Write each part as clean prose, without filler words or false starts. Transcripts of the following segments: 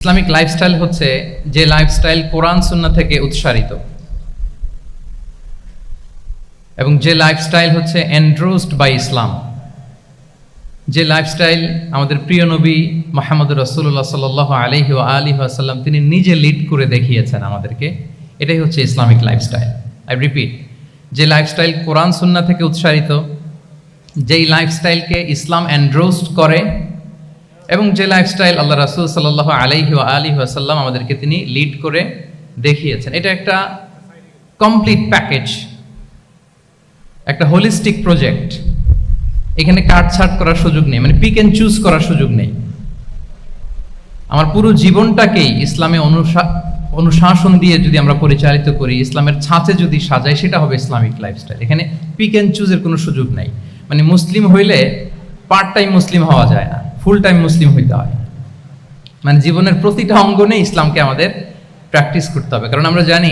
Islamic lifestyle হচ্ছে যে lifestyle কোরআন সুন্নাহ থেকে উৎসারিত এবং যে লাইফস্টাইল হচ্ছে এন্ডোর্সড বাই ইসলাম, যে লাইফস্টাইল আমাদের প্রিয় নবী মুহাম্মদ রাসূলুল্লাহ সাল্লাল্লাহু আলাইহি ওয়া আলিহি ওয়াসাল্লাম তিনি নিজে লিড করে দেখিয়েছেন আমাদেরকে। এটাই হচ্ছে ইসলামিক লাইফস্টাইল। আই রিপিট, যে লাইফস্টাইল কোরআন সুন্নাহ থেকে উৎসারিত, যেই লাইফস্টাইলকে ইসলাম এন্ডোর্সড করে এবং যে লাইফস্টাইল আল্লাহ রাসূল সাল্লাল্লাহু আলাইহি ওয়া আলিহি ওয়াসাল্লাম আমাদেরকে তিনি লিড করে দেখিয়েছেন। এটা একটা কমপ্লিট প্যাকেজ, একটা হোলিস্টিক প্রজেক্ট। এখানে কাটছাট করার সুযোগ নেই, মানে পিক এন্ড চুজ করার সুযোগ নেই। আমার পুরো জীবনটাকেই ইসলামে অনুশাসন দিয়ে যদি আমরা পরিচালিত করি, ইসলামের ছাঁচে যদি সাজাই, সেটা হবে ইসলামিক লাইফস্টাইল। এখানে পিক এন্ড চুজের কোনো সুযোগ নাই। মানে মুসলিম হইলে পার্ট টাইম মুসলিম হওয়া যায় না, ফুল টাইম মুসলিম হইতে হয়। মানে জীবনের প্রতিটা অঙ্গনে ইসলামকে আমাদের প্র্যাকটিস করতে হবে, কারণ আমরা জানি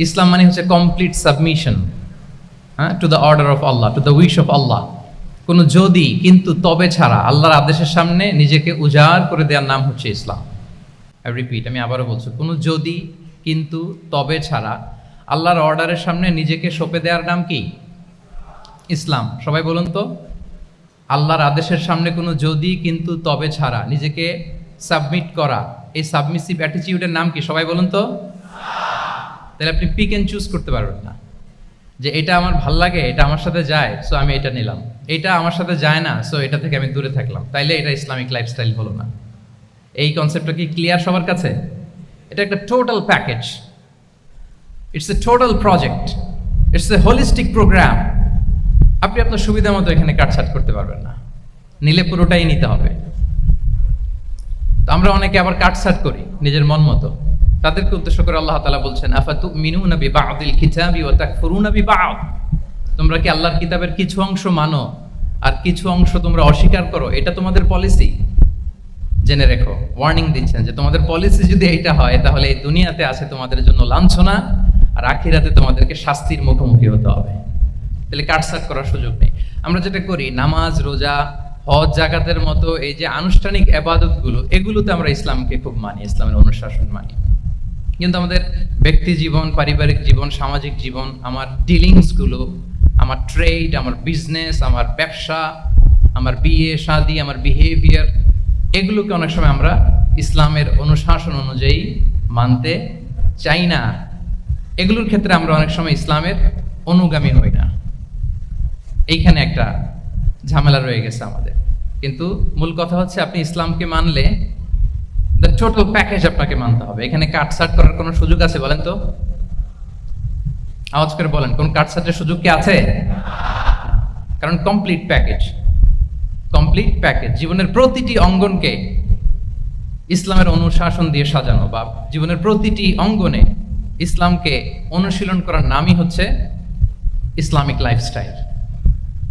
ইসলাম মানে হচ্ছে complete submission to the order of Allah, to the wish of Allah. কোনো যদি কিন্তু তবে ছাড়া আল্লাহর আদেশের সামনে নিজেকে উজাড় করে দেওয়ার নাম হচ্ছে ইসলাম। আই রিপিট, আমি আবারও বলছি, কোনো যদি কিন্তু তবে ছাড়া আল্লাহর অর্ডারের সামনে নিজেকে সঁপে দেওয়ার নাম কি? ইসলাম। সবাই বলুন তো, আল্লাহর আদেশের সামনে কোনো যদি কিন্তু তবে ছাড়া নিজেকে সাবমিট করা, এই সাবমিসিভ অ্যাটিটিউডের নাম কি? সবাই বলুন তো। তাহলে আপনি পিক এন্ড চুজ করতে পারবেন না যে এটা আমার ভাল লাগে, এটা আমার সাথে যায়, সো আমি এটা নিলাম, এটা আমার সাথে যায় না, সো এটা থেকে আমি দূরে থাকলাম, তাইলে এটা ইসলামিক লাইফস্টাইল হলো না। এই কনসেপ্টটা কি ক্লিয়ার সবার কাছে? এটা একটা total package, it's a total project, it's a holistic programme. আপনি আপনার সুবিধা মতো এখানে কাটছাট করতে পারবেন না, নিলে পুরোটাই নিতে হবে। তো আমরা অনেকে আবার কাটছাট করি নিজের মন মতো। তাদেরকে উদ্দেশ্য করে আল্লাহ তাআলা বলছেন, আফাতুমিনুনা বিবা'দিল কিতাবি ওয়া তাকফুরুনা বিবা'দ। তোমরা কি আল্লাহর কিতাবের কিছু অংশ মানো আর কিছু অংশ তোমরা অস্বীকার করো? এটা তোমাদের পলিসি? জেনে রেখো, ওয়ার্নিং দিচ্ছেন যে তোমাদের পলিসি যদি এইটা হয়, তাহলে এই দুনিয়াতে আছে তোমাদের জন্য লাঞ্ছনা, আর আখিরাতে তোমাদেরকে শাস্তির মুখোমুখি হতে হবে। তাহলে কাটছাট করার সুযোগ নেই। আমরা যেটা করি, নামাজ, রোজা, হজ, যাকাতের মতো এই যে আনুষ্ঠানিক ইবাদতগুলো, এগুলোতে আমরা ইসলামকে খুব মানি, ইসলামের অনুশাসন মানি। কিন্তু আমাদের ব্যক্তি জীবন, পারিবারিক জীবন, সামাজিক জীবন, আমার ডিলিংসগুলো, আমার ট্রেড, আমার বিজনেস, আমার ব্যবসা, আমার বিয়ে শাদী, আমার বিহেভিয়ার, এগুলোকে অনেক সময় আমরা ইসলামের অনুশাসন অনুযায়ী মানতে চাই না। এগুলোর ক্ষেত্রে আমরা অনেক সময় ইসলামের অনুগামী হই না। এইখানে একটা ঝামেলা রয়ে গেছে আমাদের। কিন্তু মূল কথা হচ্ছে, আপনি ইসলামকে মানলে দ্য টোটাল প্যাকেজ আপনাকে মানতে হবে। এখানে কাটছাট করার কোনো সুযোগ আছে বলেন তো? আওয়াজ করে বলেন, কোন কাটছাটের সুযোগ কি আছে? কারণ কমপ্লিট প্যাকেজ, কমপ্লিট প্যাকেজ। জীবনের প্রতিটি অঙ্গনকে ইসলামের অনুশাসন দিয়ে সাজানো, বা জীবনের প্রতিটি অঙ্গনে ইসলামকে অনুশীলন করার নামই হচ্ছে ইসলামিক লাইফস্টাইল।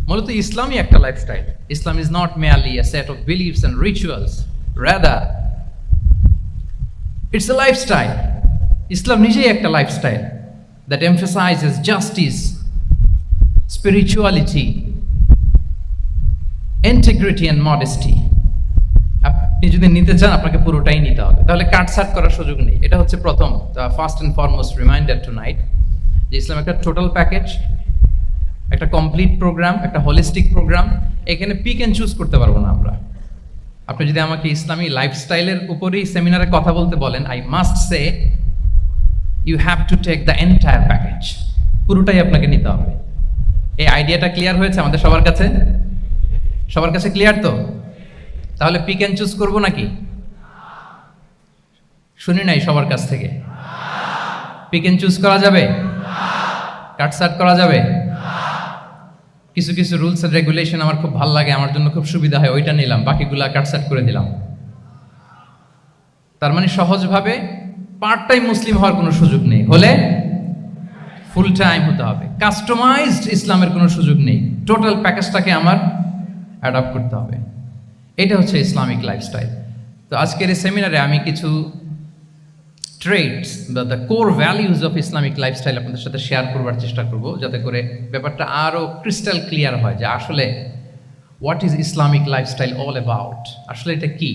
মূলত ইসলামই একটা lifestyle. Islam is not merely a set of beliefs and rituals, rather it's a lifestyle. ইসলাম নিজেই একটা lifestyle that emphasizes justice, spirituality, integrity and modesty. আপনি যদি নিতে চান, আপনাকে পুরোটাই নিতে হবে, তাহলে কাটছাট করার সুযোগ নেই। এটা হচ্ছে প্রথম, first and foremost reminder tonight, যে ইসলাম একটা টোটাল প্যাকেজ, একটা কমপ্লিট প্রোগ্রাম, একটা হোলিস্টিক প্রোগ্রাম। এখানে পিক এন্ড চুজ করতে পারবো না আমরা। আপনি যদি আমাকে ইসলামী লাইফস্টাইলের উপরেই সেমিনারে কথা বলতে বলেন, I must say you have to take the entire package. পুরোটাই আপনাকে নিতে হবে। এই আইডিয়াটা ক্লিয়ার হয়েছে আমাদের সবার কাছে? সবার কাছে ক্লিয়ার তো? তাহলে পিক এন্ড চুজ করবো নাকি? শুনি নাই সবার কাছ থেকে। পিক এন্ড চুজ করা যাবে? কাটছাট করা যাবে? কিছু কিছু রুলস এন্ড রেগুলেশন আমার খুব ভালো লাগে, আমার জন্য খুব সুবিধা হয়, ওইটা নিলাম, বাকিগুলা কাটছাট করে দিলাম। তার মানে সহজভাবে পার্ট টাইম মুসলিম হওয়ার কোনো সুযোগ নেই, হলে ফুল টাইম হতে হবে। কাস্টমাইজড ইসলামের কোনো সুযোগ নেই, টোটাল প্যাকেজটাকে আমার অ্যাডাপ্ট করতে হবে। এটা হচ্ছে ইসলামিক লাইফস্টাইল। তো আজকের এই সেমিনারে আমি কিছু ট্রেডস বা the core values of Islamic lifestyle আপনাদের সাথে শেয়ার করবার চেষ্টা করব, যাতে করে ব্যাপারটা আরও ক্রিস্টাল ক্লিয়ার হয় যে আসলে what is Islamic lifestyle all about, আসলে এটা কি।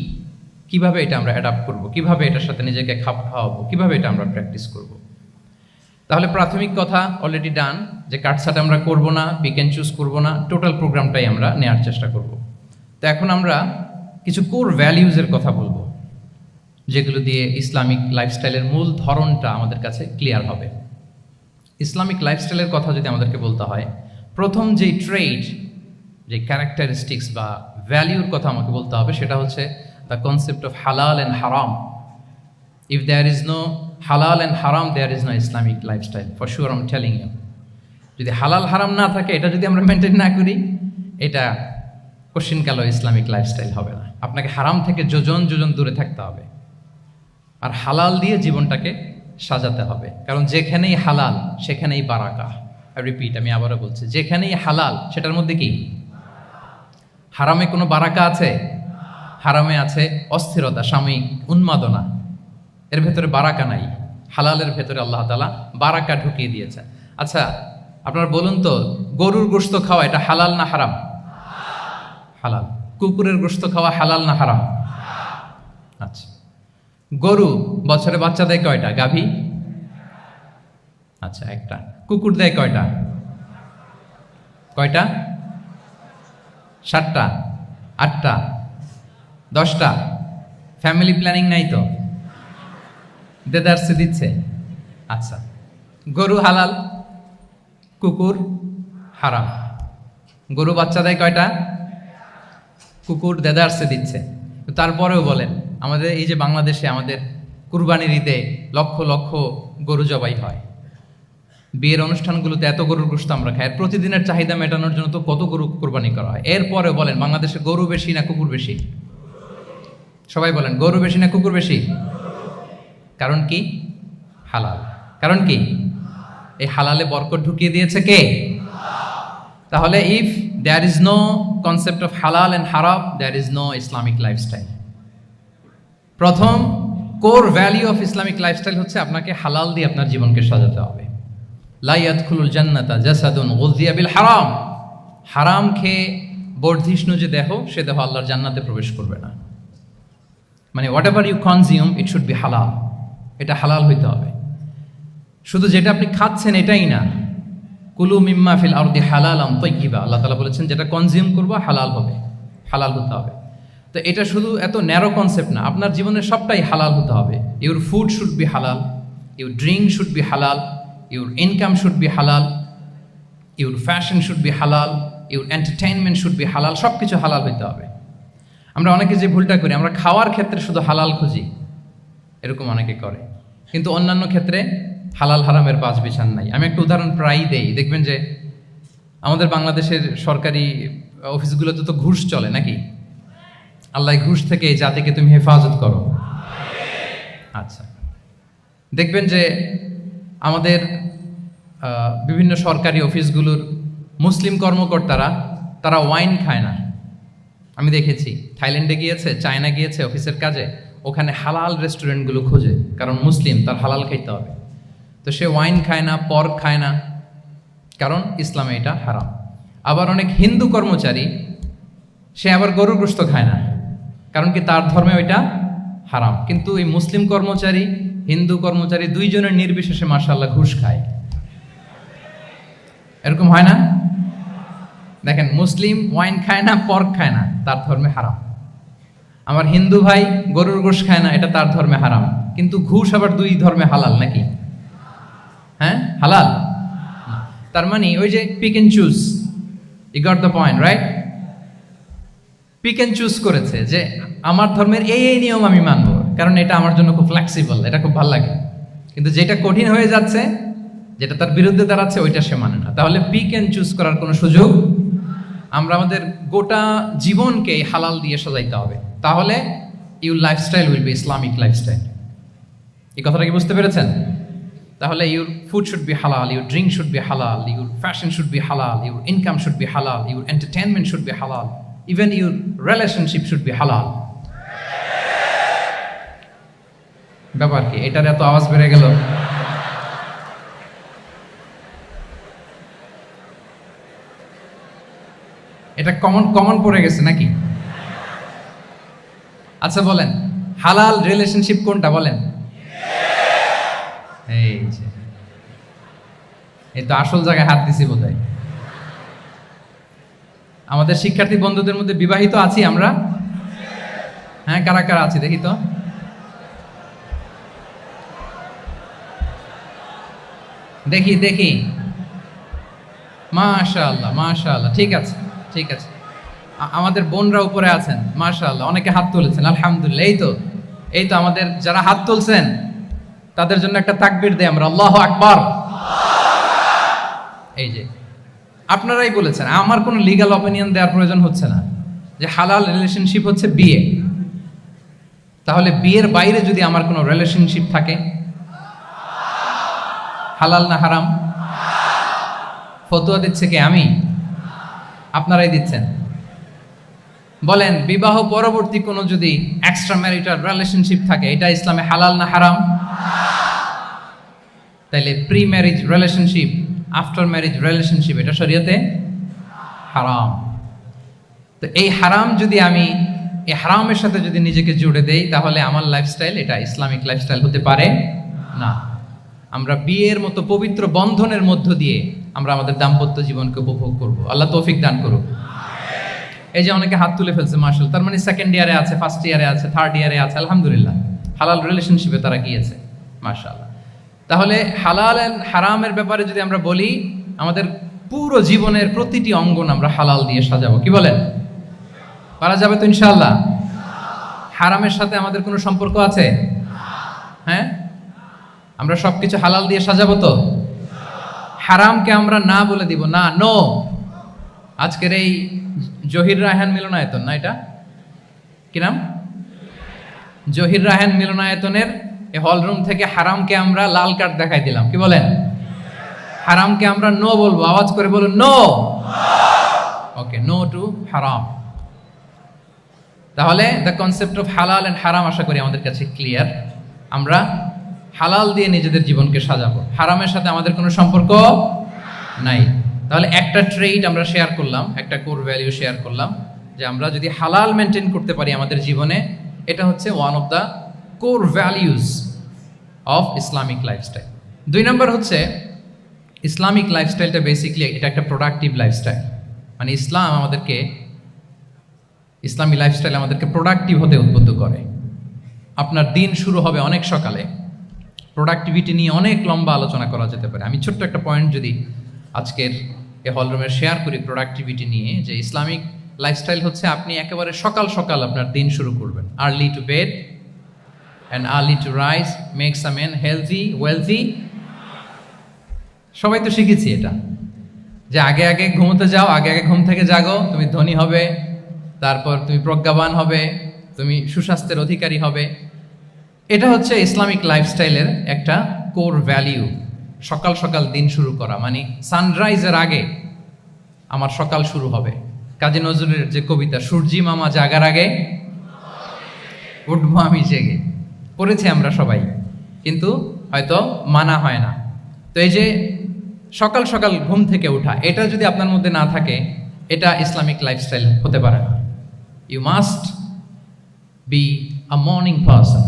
কিভাবে এটা আমরা অ্যাডাপ্ট করব, কিভাবে এটার সাথে নিজেকে খাপ খাওয়াবো, কিভাবে এটা আমরা প্র্যাকটিস করব। তাহলে প্রাথমিক কথা অলরেডি ডান, যে কাটছাট আমরা করব না, পিক অ্যান্ড চুজ করব না, টোটাল প্রোগ্রামটাই আমরা নেওয়ার চেষ্টা করব। তো এখন আমরা কিছু কোর ভ্যালিউজের কথা বলবো, যেগুলো দিয়ে ইসলামিক লাইফস্টাইলের মূল ধরনটা আমাদের কাছে ক্লিয়ার হবে। ইসলামিক লাইফস্টাইলের কথা যদি আমাদেরকে বলতে হয়, প্রথম যেই ট্রেড, যে ক্যারেক্টারিস্টিক্স বা ভ্যালিউর কথা আমাকে বলতে হবে, সেটা হচ্ছে দ্য কনসেপ্ট অফ হালাল and haram. If there is no halal and হারাম, there is no Islamic lifestyle, for sure I am telling you. যদি হালাল হারাম না থাকে, এটা যদি আমরা মেনটেন না করি, এটা কোশ্চিনকালও ইসলামিক লাইফস্টাইল হবে না। আপনাকে হারাম থেকে যোজন যোজন দূরে থাকতে হবে, আর হালাল দিয়ে জীবনটাকে সাজাতে হবে। কারণ যেখানেই হালাল সেখানেই বারাকা। রিপিট, আমি আবারও বলছি, যেখানেই হালাল সেটার মধ্যে কি হারামে কোনো বারাকা আছে? হারামে আছে অস্থিরতা, সাময়িক উন্মাদনা, এর ভেতরে বারাকা নাই। হালালের ভেতরে আল্লাহ তাআলা বারাকা ঢুকিয়ে দিয়েছে। আচ্ছা, আপনারা বলুন তো, গরুর গোশত খাওয়া এটা হালাল না হারাম? হালাল। কুকুরের গোশত খাওয়া হালাল না হারাম? আচ্ছা, গরু বছরে বাচ্চা দেয় কয়টা? গাভী? আচ্ছা, একটা। কুকুর দেয় কয়টা? কয়টা? 7টা, 8টা, 10টা? ফ্যামিলি প্ল্যানিং নাই তো? দেদারসে দিচ্ছে। আচ্ছা, গরু হালাল, কুকুর হারাম। গরু বাচ্চা দেয় কয়টা? কুকুর দেদারসে দিচ্ছে। তারপরেও বলেন, আমাদের এই যে বাংলাদেশে আমাদের কুরবানির ঈদে লক্ষ লক্ষ গরু জবাই হয়, বিয়ের অনুষ্ঠানগুলোতে এত গরুর গোশত আমরা খাই, প্রতিদিনের চাহিদা মেটানোর জন্য তো কত গরু কোরবানি করা হয়। এরপরে বলেন, বাংলাদেশে গরু বেশি না কুকুর বেশি? সবাই বলেন, গরু বেশি না কুকুর বেশি? কারণ কি? হালাল। কারণ কি? এই হালালে বরকত ঢুকিয়ে দিয়েছে কে? তাহলে if there is no concept of হালাল অ্যান্ড হারাম, there is no Islamic lifestyle. প্রথম core value of Islamic lifestyle হচ্ছে আপনাকে হালাল দিয়ে আপনার জীবনকে সাজাতে হবে। লা ইয়াদখুলুল জান্নাতা জাসাদুন গুযিয়া বিল হারাম। হারাম খেয়ে বর্ধিষ্ণু যে দেহ, সে দেহ আল্লাহর জান্নাতে প্রবেশ করবে না। মানে whatever you consume, it should be halal. এটা হালাল হইতে হবে। শুধু যেটা আপনি খাচ্ছেন এটাই না, কুলু মিম্মা ফিল আরদি হালালাম তাইয়্যিবা, আল্লাহ তাআলা বলেছেন যেটা কনজিউম করবো হালাল হবে, হালাল হতে হবে। তো এটা শুধু এত ন্যারো কনসেপ্ট না, আপনার জীবনের সবটাই হালাল হতে হবে। ইউর ফুড শুড বি হালাল, ইউর ড্রিঙ্ক শুড বি হালাল, ইউর ইনকাম শুড বি হালাল, ইউর ফ্যাশন শুড বি হালাল, ইউর এন্টারটেইনমেন্ট শুড বি হালাল। সব কিছু হালাল হইতে হবে। আমরা অনেকে যে ভুলটা করি, আমরা খাওয়ার ক্ষেত্রে শুধু হালাল খুঁজি, এরকম অনেকে করে, কিন্তু অন্যান্য ক্ষেত্রে হালাল হারামের বাজ বিছান নাই। আমি একটা উদাহরণ প্রায়ই দেই, দেখবেন যে আমাদের বাংলাদেশের সরকারি অফিসগুলোতে তো ঘুষ চলে নাকি? আল্লাহ ঘুষ থেকে এই জাতিকে তুমি হেফাজত করো। আচ্ছা, দেখবেন যে আমাদের বিভিন্ন সরকারি অফিসগুলোর মুসলিম কর্মকর্তারা, তারা ওয়াইন খায় না। আমি দেখেছি, থাইল্যান্ডে গিয়েছে, চায়না গিয়েছে অফিসের কাজে, ওখানে হালাল রেস্টুরেন্টগুলো খোঁজে, কারণ মুসলিম, তার হালাল খাইতে হবে। তো সে ওয়াইন খায় না, পর্ক খায় না, কারণ ইসলামে এটা হারাম। আবার অনেক হিন্দু কর্মচারী, সে আবার গরুর গোশত খায় না, কারণ কি তার ধর্মে ওইটা হারাম। কিন্তু এই মুসলিম কর্মচারী, হিন্দু কর্মচারী, দুইজনের নির্বিশেষে মাশাআল্লাহ ঘুষ খায়। এরকম হয় না? দেখেন, মুসলিম ওয়াইন খায় না, পর্ক খায় না, তার ধর্মে হারাম। আমার হিন্দু ভাই গরুর গোশত খায় না, এটা তার ধর্মে হারাম। কিন্তু ঘুষ আবার দুই ধর্মে হালাল নাকি? হ্যাঁ, হালাল। তার মানে ওই যে pick and choose, you got the point, right? Pick and choose করেছে যে আমার ধর্মের এই এই নিয়ম আমি মানবো, কারণ এটা আমার জন্য খুব ফ্লেক্সিবল, এটা খুব ভালো লাগে। কিন্তু যেটা কঠিন হয়ে যাচ্ছে, যেটা তার বিরুদ্ধে দাঁড়াচ্ছে, ওইটা সে মানে না। তাহলে পিক এন্ড চুজ করার কোনো সুযোগ। আমরা আমাদের গোটা জীবনকে হালাল দিয়ে সাজাইতে হবে, তাহলে your lifestyle will be Islamic lifestyle. এই কথাটা কি বুঝতে পেরেছেন? তাহলে ইউর ফুড শুড বি হালাল, ইউর ড্রিঙ্ক শুড বি হালাল, ইউর ফ্যাশন শুড বি হালাল, ইউর ইনকাম শুড বি হালাল, ইউর এন্টারটেনমেন্ট শুড বি হালাল, even your relationship should be হালাল। ব্যাপার কি? এটার এত আওয়াজ বেড়ে গেল। এটা কমন পড়ে গেছে নাকি? আচ্ছা বলেন, হালাল রিলেশনশিপ কোনটা বলেন? এই যে, এই তো আসল জায়গায় হাত দিছি বোধহয়। আমাদের শিক্ষার্থী বন্ধুদের মধ্যে বিবাহিত আছি আমরা? হ্যাঁ, কারা কারা আছি দেখি তো। দেখি দেখি, মাশাআল্লাহ মাশাআল্লাহ, ঠিক আছে ঠিক আছে। আমাদের বোনরা উপরে আছেন, মাশাআল্লাহ, অনেকে হাত তুলেছেন, আলহামদুলিল্লাহ। এই তো আমাদের যারা হাত তুলছেন তাদের জন্য একটা তাকবীর দেই আমরা, আল্লাহু আকবার। এই যে আপনারাই বলেছেন, আমার কোনো লিগ্যাল অপিনিয়ন দেওয়ার প্রয়োজন হচ্ছে না, যে হালাল রিলেশনশিপ হচ্ছে বিয়ে। তাহলে বিয়ের বাইরে যদি আমার কোনো রিলেশনশিপ থাকে, হালাল না হারাম? ফতোয়া দিচ্ছে কে? আমি? আপনারাই দিচ্ছেন। বলেন, বিবাহ পরবর্তী কোনো যদি এক্সট্রা ম্যারিটাল রিলেশনশিপ থাকে, এটা ইসলামে হালাল না হারাম? তাইলে pre marriage relationship, after marriage relationship, এটা শরীয়তে হারাম। তো এই হারাম যদি আমি এই হারামের সাথে যদি নিজেকে জুড়ে দেই, তাহলে আমার লাইফস্টাইল এটা ইসলামিক লাইফস্টাইল হতে পারে না। আমরা বিয়ের মতো পবিত্র বন্ধনের মধ্য দিয়ে আমরা আমাদের দাম্পত্য জীবনকে উপভোগ করব। আল্লাহ তৌফিক দান করুক। এই যে অনেকে হাত তুলে ফেলছে, মাশাআল্লাহ, তার মানে সেকেন্ড ইয়ারে আছে, ফার্স্ট ইয়ারে আছে, থার্ড ইয়ারে আছে, আলহামদুলিল্লাহ, হালাল রিলেশনশিপে তারা গিয়েছে, মাশাআল্লাহ। তাহলে হালাল এন্ড হারামের ব্যাপারে যদি আমরা বলি, আমাদের পুরো জীবনের প্রতিটি অঙ্গন আমরা হালাল দিয়ে সাজাবো, কি বলেন? পারা যাবে তো ইনশাআল্লাহ? হারামের সাথে আমাদের কোনো সম্পর্ক আছে? হ্যাঁ, আমরা সবকিছু হালাল দিয়ে সাজাবো তো? হারামকে আমরা না বলে দিব না, নো। আজকের এই জহির রায়হান মিলনায়তন, না এটা কি নাম, জহির রায়হান মিলনায়তনের এই হল রুম থেকে হারামকে আমরা লাল কার্ড দেখাই দিলাম, কি বলেন? হারামকে আমরা নো বলবো, আওয়াজ করে বলুন নো। ওকে, নো টু হারাম। তাহলে দ্য কনসেপ্ট অফ হালাল এন্ড হারাম আশা করি আমাদের কাছে ক্লিয়ার। আমরা হালাল দিয়ে নিজেদের জীবনকে সাজাবো, হারামের সাথে আমাদের কোনো সম্পর্ক নাই। তাহলে একটা ট্রেড আমরা শেয়ার করলাম, একটা কোর ভ্যালু শেয়ার করলাম, যে আমরা যদি হালাল মেনটেন করতে পারি আমাদের জীবনে, এটা হচ্ছে one of the core values of Islamic lifestyle. 2 নম্বর হচ্ছে, ইসলামিক লাইফস্টাইলটা বেসিক্যালি এটা একটা প্রোডাক্টিভ লাইফস্টাইল। মানে ইসলামী লাইফস্টাইল আমাদেরকে প্রোডাক্টিভ হতে উদ্বুদ্ধ করে। আপনার দিন শুরু হবে অনেক সকালে, প্রোডাক্টিভিটি নিয়ে অনেক লম্বা আলোচনা করা যেতে পারে। আমি ছোট্ট একটা পয়েন্ট যদি আজকের এই হলরুমে শেয়ার করি প্রোডাক্টিভিটি নিয়ে, যে ইসলামিক লাইফস্টাইল হচ্ছে আপনি একেবারে সকাল সকাল আপনার দিন শুরু করবেন। Early to bed and early to rise makes a man healthy wealthy. সবাই তো শিখেছি এটা, যে আগে আগে ঘুমোতে যাও, আগে আগে ঘুম থেকে জাগো, তুমি ধনী হবে, তারপর তুমি প্রজ্ঞাবান হবে, তুমি সুস্বাস্থ্যের অধিকারী হবে। এটা হচ্ছে ইসলামিক লাইফস্টাইলের একটা কোর ভ্যালিউ। সকাল সকাল দিন শুরু করা, মানে সানরাইজের আগে আমার সকাল শুরু হবে। কাজী নজরুলের যে কবিতা, সূর্যি মামা জাগার আগে উঠবো আমি জেগে, পড়েছি আমরা সবাই, কিন্তু হয়তো মানা হয় না। তো এই যে সকাল সকাল ঘুম থেকে ওঠা, এটা যদি আপনার মধ্যে না থাকে, এটা ইসলামিক লাইফস্টাইল হতে পারে না। You must be a morning person.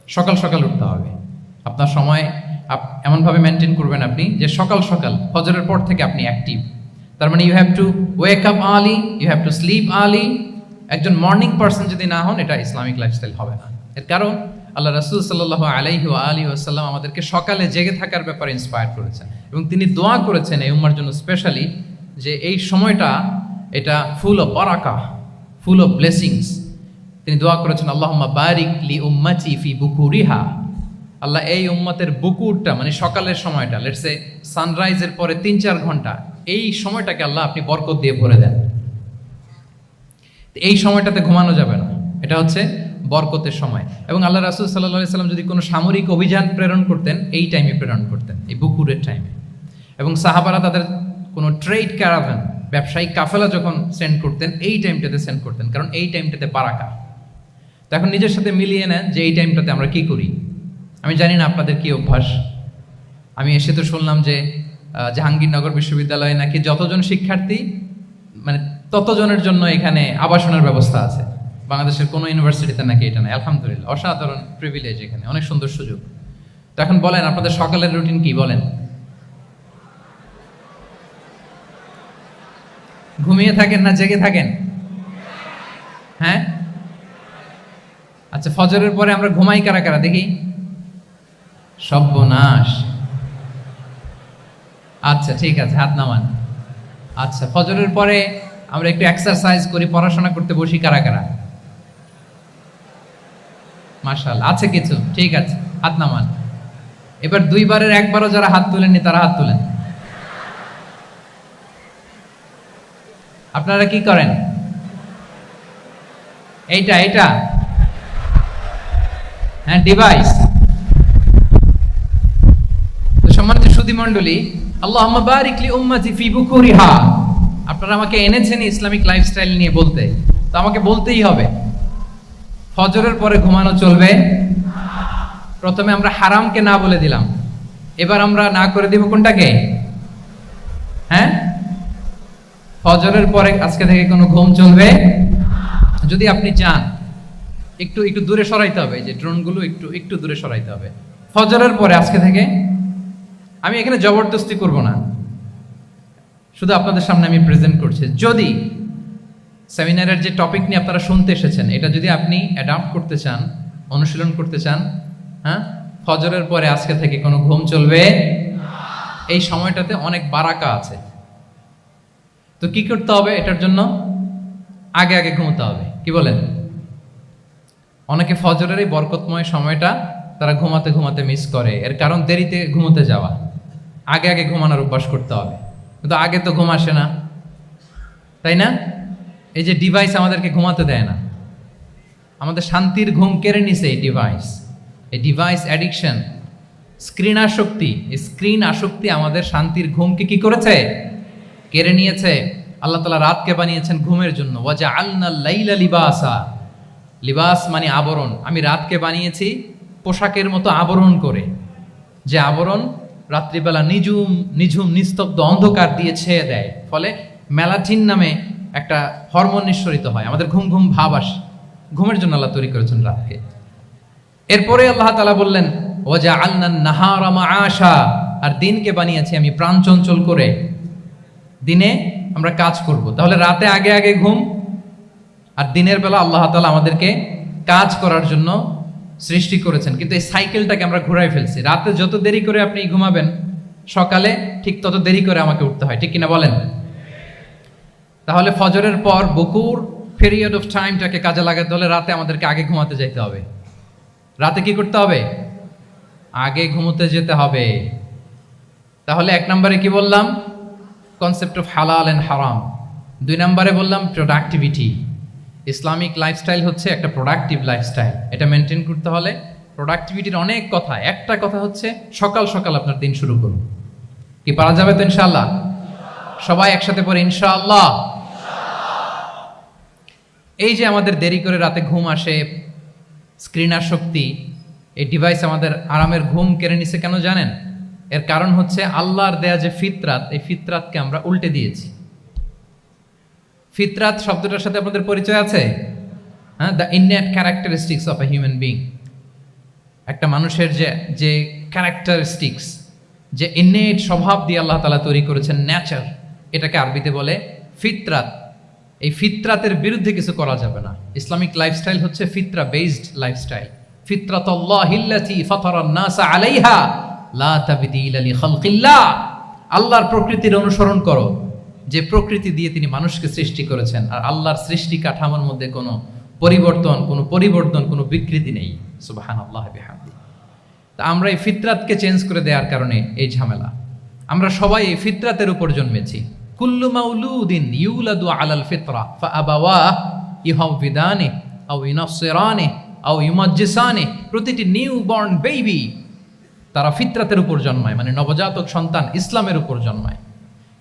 সকাল সকাল উঠতে হবে। আপনার সময় এমনভাবে মেনটেন করবেন আপনি, যে সকাল সকাল ফজরের পর থেকে আপনি অ্যাক্টিভ। তার মানে you have to wake up early, you have to sleep early. একজন মর্নিং পারসন যদি না হন, এটা ইসলামিক লাইফস্টাইল হবে না। এর কারণ আল্লাহ রাসূল সাল্লাল্লাহু আলাইহি ওয়া আলিহি ওয়াসাল্লাম আমাদেরকে সকালে জেগে থাকার ব্যাপারে ইন্সপায়ার করেছেন, এবং তিনি দোয়া করেছেন এই উম্মার জন্য স্পেশালি, যে এই সময়টা এটা full of baraka, full of blessings. তিনি দোয়া করেছেন, আল্লাহুম্মা বারিক লি উম্মতি ফি বুকুরিহা। আল্লাহ এই উম্মতের বুকুরটা, মানে সকালের সময়টা, লেটস সে সানরাইজের পরে 3-4 ঘন্টা, এই সময়টাকে আল্লাহ আপনি বরকত দিয়ে ভরে দেন। এই সময়টাতে ঘুমানো যাবে না, এটা হচ্ছে বরকতের সময়। এবং আল্লাহ রাসূল সাল্লাল্লাহু আলাইহি সাল্লাম যদি কোনো সামরিক অভিযান প্রেরণ করতেন, এই টাইমে প্রেরণ করতেন, এই বুকুরের টাইমে। এবং সাহাবারা তাদের কোনো ট্রেড ক্যারাভান, ব্যবসায়িক কাফেলা যখন সেন্ড করতেন, এই টাইমটাতে সেন্ড করতেন, কারণ এই টাইমটাতে বারাকা। তো এখন নিজের সাথে মিলিয়ে নেন যে এই টাইমটাতে আমরা কি করি। আমি জানি না আপনাদের কি অভ্যাস। আমি এসে তো শুনলাম যে জাহাঙ্গীরনগর বিশ্ববিদ্যালয়ে নাকি যতজন শিক্ষার্থী, মানে ততজনের জন্য এখানে আবাসনের ব্যবস্থা আছে, বাংলাদেশের কোনো ইউনিভার্সিটিতে নাকি এটা নাই। আলহামদুলিল্লাহ, অসাধারণ প্রিভিলেজ, এখানে অনেক সুন্দর সুযোগ। তো এখন বলেন আপনাদের সকালের রুটিন কি বলেন? ঘুমিয়ে থাকেন না জেগে থাকেন? হ্যাঁ, আচ্ছা, ফজরের পরে আমরা ঘুমাই কারা কারা দেখি? সর্বনাশ। আচ্ছা ঠিক আছে, হাত নামান। আচ্ছা, ফজরের পরে আমরা একটু এক্সারসাইজ করি, পড়াশোনা করতে বসি কারা কারা? মাশাআল্লাহ, আছে কিছু, ঠিক আছে, হাত নামান। এবার দুইবারের একবারও যারা হাত তুলেননি তারা হাত তুলেন। আপনারা কি করেন? এইটা এইটা হ্যাঁ, ডিভাইস। তো সম্মানিত সুধী মণ্ডলী, আল্লাহুম্মা বারিক লি উম্মতি ফি বুকুরিহা, আপনারা আমাকে এনেছেন ইসলামিক লাইফস্টাইল নিয়ে বলতে, তো আমাকে বলতেই হবে ফজরের পরে ঘুমানো চলবে। প্রথমে আমরা হারামকে না বলে দিলাম, এবার আমরা না করে দিব কোনটাকে? হ্যাঁ, ফজরের পরে আজকে থেকে কোনো ঘুম চলবে। যদি আপনি চান একটু একটু দূরে সরাইতে হবে, যে ড্রোনগুলো একটু একটু দূরে সরাইতে হবে। ফজরের পরে আজকে থেকে আমি এখানে জবরদস্তি করব না, শুধু আপনাদের সামনে আমি প্রেজেন্ট করছি। যদি সেমিনারের যে টপিক নিয়ে আপনারা শুনতে এসেছেন, এটা যদি আপনি অ্যাডাপ্ট করতে চান, অনুশীলন করতে চান, হ্যাঁ, ফজরের পরে আজকে থেকে কোনো ঘুম চলবে। এই সময়টাতে অনেক বারাকা আছে। তো কি করতে হবে? এটার জন্য আগে আগে ঘুমোতে হবে। কি বলেন? অনেকে ফজরের এই বরকতময় সময়টা তারা ঘুমাতে ঘুমাতে মিস করে, এর কারণ দেরিতে ঘুমোতে যাওয়া। আগে আগে ঘুমানোর অভ্যাস করতে হবে, কিন্তু আগে তো ঘুম আসে না, তাই না? এই যে ডিভাইস আমাদেরকে ঘুমাতে দেয় না, আমাদের শান্তির ঘুম কেড়ে নিছে এই ডিভাইস। এই ডিভাইস অ্যাডিকশন, স্ক্রিন আসক্তি, এই স্ক্রিন আসক্তি আমাদের শান্তির ঘুমকে কি করেছে? কেড়ে নিয়েছে। আল্লাহ তাআলা রাতকে বানিয়েছেন ঘুমের জন্য। ওয়াজআলনাল লাইলা লিবাসা, লিবাস মানে আবরণ। আমি রাতকে বানিয়েছি পোশাকের মতো আবরণ করে, যে আবরণ রাত্রিবেলা নিঝুম নিঝুম নিস্তব্ধ অন্ধকার দিয়ে ছেয়ে দেয়, ফলে মেলাটিন নামে একটা হরমোন নিঃসরিত হয়, আমাদের ঘুম ঘুম ভাব আসে। ঘুমের জন্য আল্লাহ তৈরি করেছেন রাতকে। এরপরে আল্লাহ তাআলা বললেন ওয়াজআলনান নাহারা মাআশা, আর দিনকে বানিয়েছি আমি প্রাণ চঞ্চল করে, দিনে আমরা কাজ করব। তাহলে রাতে আগে আগে ঘুম, আর দিনের বেলা আল্লাহ তাআলা আমাদেরকে কাজ করার জন্য সৃষ্টি করেছেন। কিন্তু এই সাইকেলটাকে আমরা ঘুরাই ফেলছি। রাতে যত দেরি করে আপনি ঘুমাবেন, সকালে ঠিক তত দেরি করে আমাকে উঠতে হয়, ঠিক কিনা বলেন? তাহলে ফজরের পর বকুর পিরিয়ড অফ টাইমটাকে কাজে লাগাতে হলে রাতে আমাদেরকে আগে ঘুমাতে যেতে হবে। রাতে কি করতে হবে? আগে ঘুমোতে যেতে হবে। তাহলে এক নম্বরে কি বললাম? কনসেপ্ট অফ হালাল এন্ড হারাম। 2 নম্বরে বললাম প্রোডাক্টিভিটি। ইসলামিক লাইফস্টাইল হচ্ছে একটা প্রোডাক্টিভ লাইফস্টাইল। এটা মেনটেন করতে হলে প্রোডাক্টিভিটির অনেক কথা। একটা কথা হচ্ছে সকাল সকাল আপনার দিন শুরু করুন। কি পারা যাবে তো ইনশাআল্লাহ? সবাই একসাথে পড়ে ইনশাআল্লাহ। এই যে আমাদের দেরি করে রাতে ঘুম আসে, স্ক্রিন আসক্তি, এই ডিভাইস আমাদের আরামের ঘুম কেড়ে নিছে কেন জানেন? এর কারণ হচ্ছে আল্লাহর দেয়া যে ফিতরাত, এই ফিতরাতকে আমরা উল্টে দিয়েছি। ফিতরাত শব্দটার সাথে আপনাদের পরিচয় আছে? হ্যাঁ, the innate characteristics of a human being. একটা মানুষের যে ক্যারেক্টারিস্টিক্স, যে ইননেট স্বভাব দিয়ে আল্লাহ তাআলা তৈরি করেছেন, নেচার, এটাকে আরবিতে বলে ফিতরাত। এই ফিতরাতের বিরুদ্ধে কিছু করা যাবে না। ইসলামিক লাইফস্টাইল হচ্ছে ফিতরা বেসড লাইফস্টাইল। ফিতরাতাল্লাহিল্লাতী ফাতারান নাসা আলাইহা লা তাবদীলা লিখালকিল্লাহ। আল্লাহর প্রকৃতির অনুসরণ করো, যে প্রকৃতি দিয়ে তিনি মানুষকে সৃষ্টি করেছেন। আর আল্লাহর সৃষ্টি কাঠামোর মধ্যে কোনো পরিবর্তন, কোনো বিকৃতি নেই। সুবহানাল্লাহি ওয়া বিহামদিহি। তা আমরা এই ফিতরাতকে চেঞ্জ করে দেওয়ার কারণে এই ঝামেলা। আমরা সবাই এই ফিতরাতের উপর জন্মেছি। কুল্লু মাউলুদিন ইউলাদু আলাল ফিতরা ফাআবাওয়াহু ইউহাউবিদানি আও ইউনাসসিরানি আও ইউমাজ্জিসানি। প্রতিটি নিউ বর্ন বেবি তারা ফিতরাতের উপর জন্মায়, মানে নবজাতক সন্তান ইসলামের উপর জন্মায়।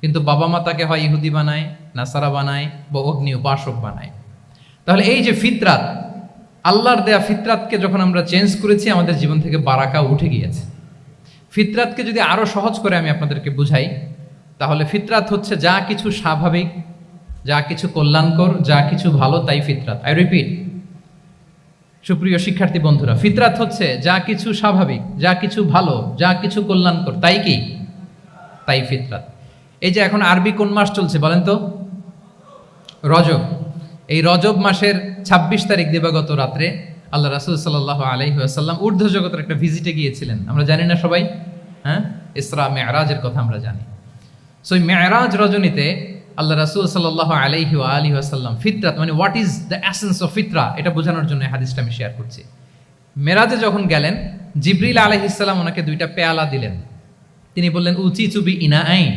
কিন্তু বাবা মা তাকে হয় ইহুদি বানায়, নাসারা বানায়, বা অগ্নি উপাসক বানায়। তাহলে এই যে ফিতরাত, আল্লাহর দেয়া ফিতরাতকে যখন আমরা চেঞ্জ করেছি, আমাদের জীবন থেকে বারাকা উঠে গিয়েছে। ফিতরাতকে যদি আরো সহজ করে আমি আপনাদেরকে বুঝাই, তাহলে ফিতরাত হচ্ছে যা কিছু স্বাভাবিক, যা কিছু কল্যাণকর, যা কিছু ভালো, তাই ফিতরাত। আই রিপিট, সুপ্রিয় শিক্ষার্থী বন্ধুরা, ফিতরাত হচ্ছে যা কিছু স্বাভাবিক, যা কিছু ভালো, যা কিছু কল্যাণকর, তাই কি? তাই ফিতরাত। এই যে এখন আরবি কোন মাস চলছে বলেন তো? রজব। এই রজব মাসের ২৬ তারিখ দিবাগত রাত্রে আল্লাহ রাসূল সাল্লাল্লাহু আলাইহি ওয়াসাল্লাম ঊর্ধ্ব জগতের একটা ভিজিটে গিয়েছিলেন। আমরা জানি না সবাই? হ্যাঁ, ইসরা মেরাজের কথা আমরা জানি। সো এই মেরাজ রজনীতে আল্লাহ রাসূল সাল্লাল্লাহু আলাইহি ওয়া আলিহি ওয়াসাল্লাম ফিতরাত মানে what is the essence of ফিতরা এটা বোঝানোর জন্য এই হাদিসটা আমি শেয়ার করছি। মেরাজে যখন গেলেন, জিবরিল আলাইহিস সালাম ওনাকে দুইটা পেয়ালা দিলেন। তিনি বললেন উচিতু বি ইনাআইন,